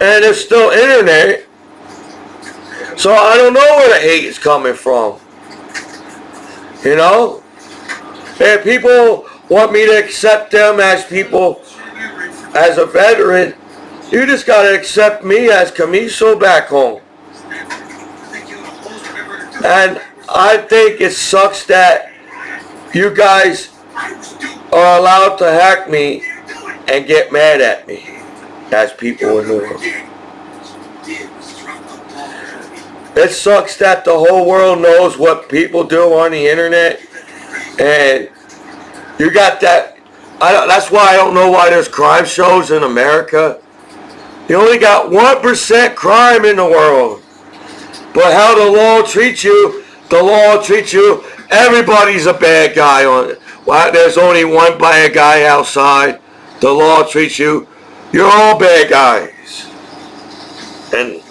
A: And there's still internet. So I don't know where the hate is coming from. You know? If people want me to accept them as people, as a veteran, you just gotta accept me as Commiso back home. And I think it sucks that you guys are allowed to hack me and get mad at me as people in the world. It sucks that the whole world knows what people do on the internet, and you got that. That's why I don't know why there's crime shows in America. You only got 1% crime in the world. But how the law treats you, everybody's a bad guy on it. Well, there's only one bad guy outside. The law treats you, you're all bad guys. And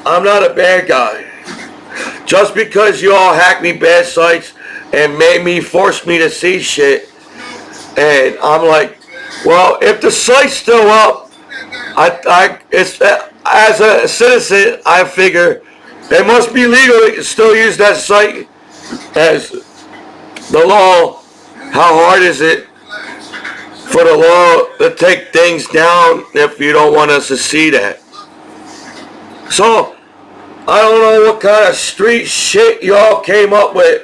A: I'm not a bad guy. Just because you all hacked me bad sites and forced me to see shit, and I'm like, well, if the site's still up, as a citizen, I figure it must be legal to still use that site as the law. How hard is it for the law to take things down if you don't want us to see that? So, I don't know what kind of street shit y'all came up with,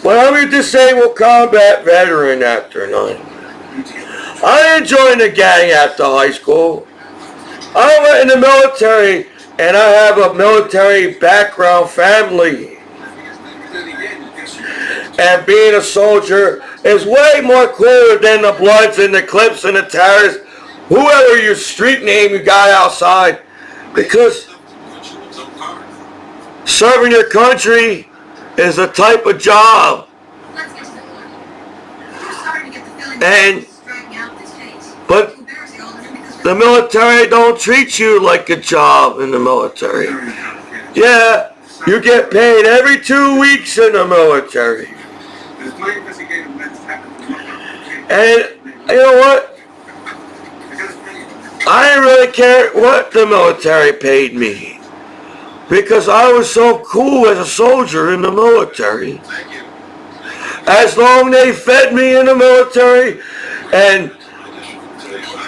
A: but I'm a disabled combat veteran after 9. I didn't join the gang after high school. I went in the military, and I have a military background family. And being a soldier is way more cooler than the Bloods and the Clips and the terrorists, whoever your street name you got outside, because serving your country is a type of job.
D: Let's get to the point. I'm starting to get the feeling
A: And
D: dragging out this case.
A: but the military don't treat you like a job in the military. Yeah, you get paid every 2 weeks in the military. And you know what? I didn't really care what the military paid me, because I was so cool as a soldier in the military. As long as they fed me in the military, and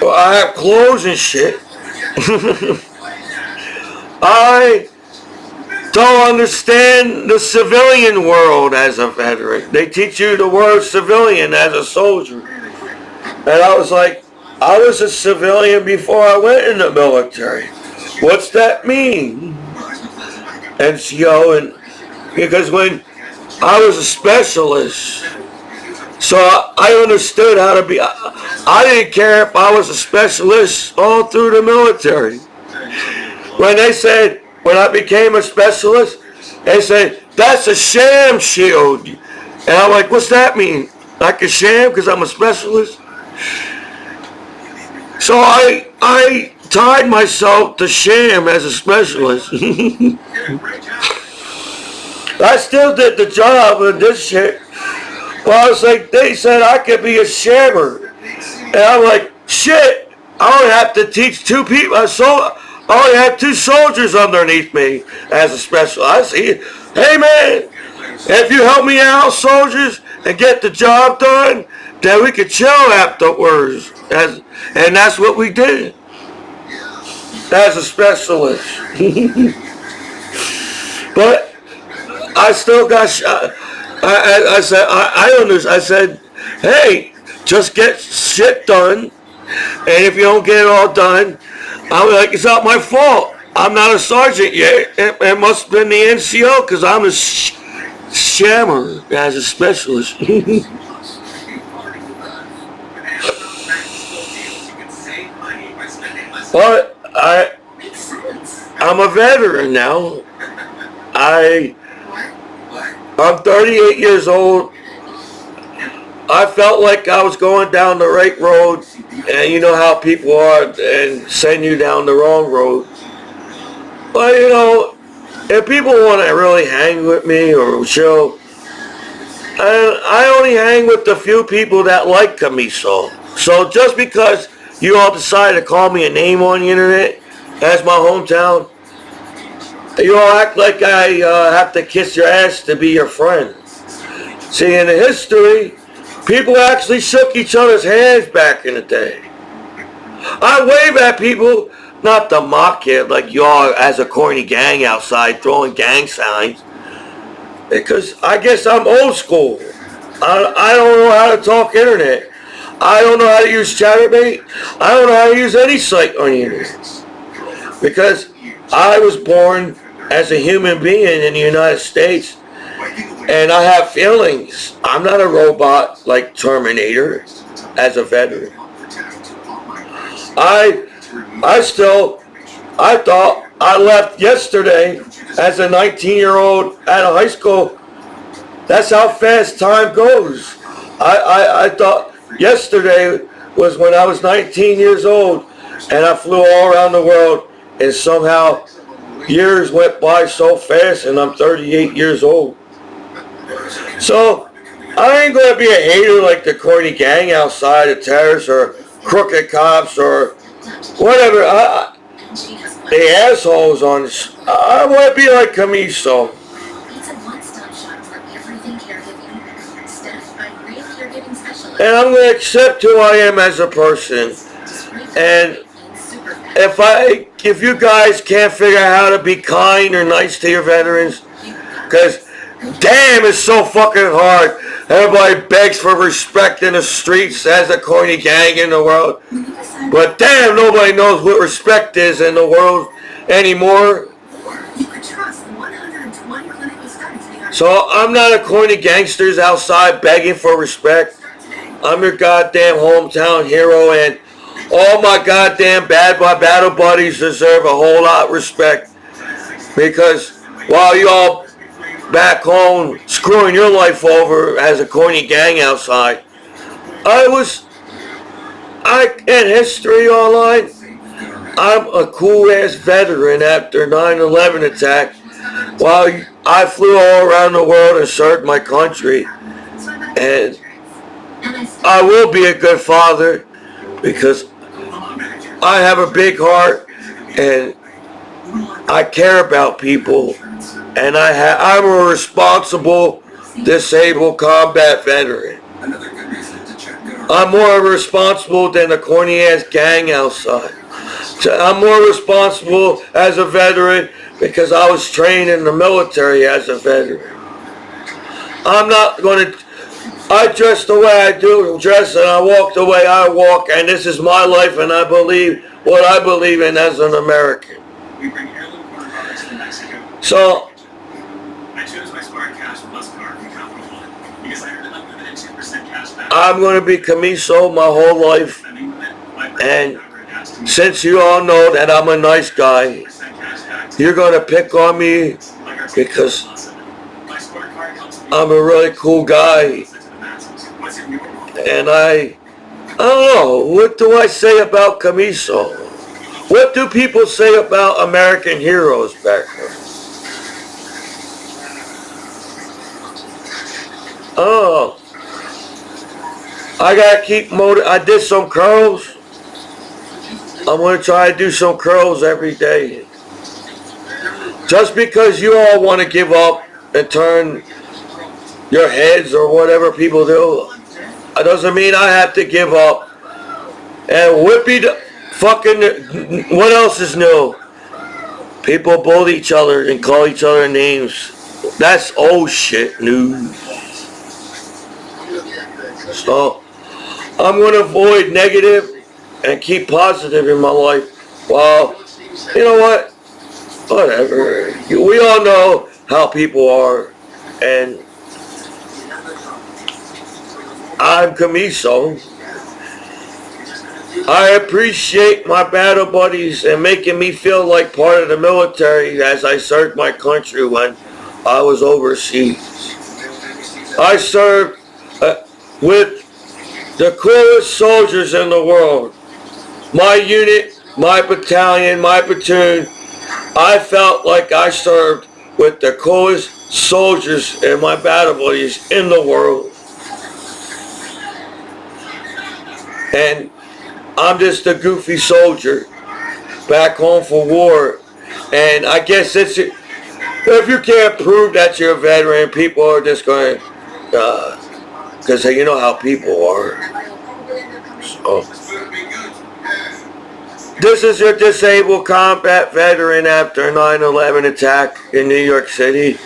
A: I have clothes and shit. I don't understand the civilian world as a veteran. They teach you the word civilian as a soldier. And I was like, I was a civilian before I went in the military. What's that mean? NCO, and because when I was a specialist, so I understood how to be. I didn't care if I was a specialist all through the military. When I became a specialist, they said, that's a sham shield. And I'm like, what's that mean? Like a sham because I'm a specialist? So I tied myself to sham as a specialist. I still did the job of this shit. But I was like, they said I could be a shammer. And I'm like, shit, I only have to teach 2 people. I only have 2 soldiers underneath me as a special. I see, hey man, if you help me out, soldiers, and get the job done, then we could chill afterwards. And that's what we did as a specialist. But I still got shot. I said, hey, just get shit done, and if you don't get it all done, I'm like, it's not my fault. I'm not a sergeant yet. It must have been the NCO because I'm a shammer as a specialist. But I'm a veteran now. I'm 38 years old. I felt like I was going down the right road, and you know how people are and send you down the wrong road. But you know, if people want to really hang with me or chill, I only hang with the few people that like Commiso. So just because you all decide to call me a name on the internet as my hometown, You all act like I have to kiss your ass to be your friend. See, in the history, people actually shook each other's hands back in the day. I wave at people, not to mock it like y'all as a corny gang outside throwing gang signs, because I guess I'm old school. I don't know how to talk internet. I don't know how to use Chatterbait. I don't know how to use any site on the internet. Because I was born as a human being in the United States, and I have feelings. I'm not a robot like Terminator as a veteran. I thought I left yesterday as a 19-year-old out of high school. That's how fast time goes. I thought yesterday was when I was 19 years old and I flew all around the world, and somehow years went by so fast and I'm 38 years old. So I ain't gonna be a hater like the corny gang outside, the terrorists or crooked cops or whatever. The assholes on this. I want to be like Commiso.
D: It's a one-stop shop for everything caregiving. Staffed by great caregiving specialists.
A: And I'm going to accept who I am as a person. And if you guys can't figure out how to be kind or nice to your veterans, because damn, it's so fucking hard. Everybody begs for respect in the streets as a corny gang in the world. But damn, nobody knows what respect is in the world anymore. So I'm not a corny gangsters outside begging for respect. I'm your goddamn hometown hero, and all my goddamn bad battle buddies deserve a whole lot of respect. Because while y'all back home screwing your life over as a corny gang outside, in history online, I'm a cool ass veteran after 9/11 attack, while I flew all around the world and served my country. And I will be a good father because I have a big heart and I care about people, and I'm a responsible disabled combat veteran. I'm more responsible than the corny ass gang outside. I'm more responsible as a veteran because I was trained in the military as a veteran. I'm not going to, I dress the way I do dress and I walk the way I walk, and this is my life and I believe what I believe in as an American. So, I'm going to be Commiso my whole life, and since you all know that I'm a nice guy, you're going to pick on me because I'm a really cool guy. And I don't know, what do I say about Commiso? What do people say about American heroes back there? Oh, I gotta keep I did some curls. I'm gonna try to do some curls every day. Just because you all want to give up and turn your heads or whatever people do, it doesn't mean I have to give up. And what else is new? People bully each other and call each other names. That's old shit news. So, I'm going to avoid negative and keep positive in my life. Well, you know what? Whatever. We all know how people are. And I'm Commiso. I appreciate my battle buddies and making me feel like part of the military as I served my country when I was overseas. I served with the coolest soldiers in the world. My unit, my battalion, my platoon, I felt like I served with the coolest soldiers and my battle buddies in the world. And I'm just a goofy soldier back home for war. And I guess If you can't prove that you're a veteran, people are just going, because you know how people are. So, this is your disabled combat veteran after a 9/11 attack in New York City.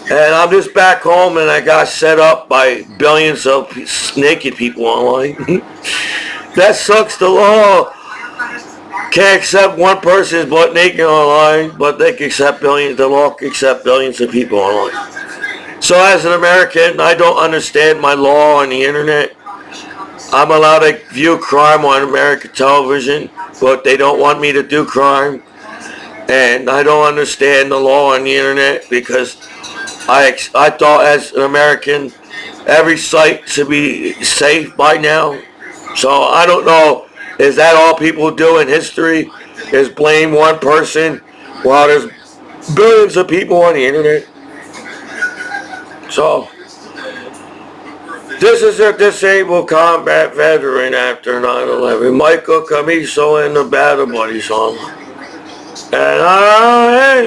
A: And I'm just back home and I got set up by billions of naked people online. That sucks. The law can't accept one person's butt naked online, but they can accept billions. The law can accept billions of people online. So as an American, I don't understand my law on the internet. I'm allowed to view crime on American television, but they don't want me to do crime. And I don't understand the law on the internet because I thought as an American, every site should be safe by now. So I don't know, is that all people do in history, is blame one person while there's billions of people on the internet? So, this is a disabled combat veteran after 9/11, Michael Commiso and the Battle Buddy song. And I,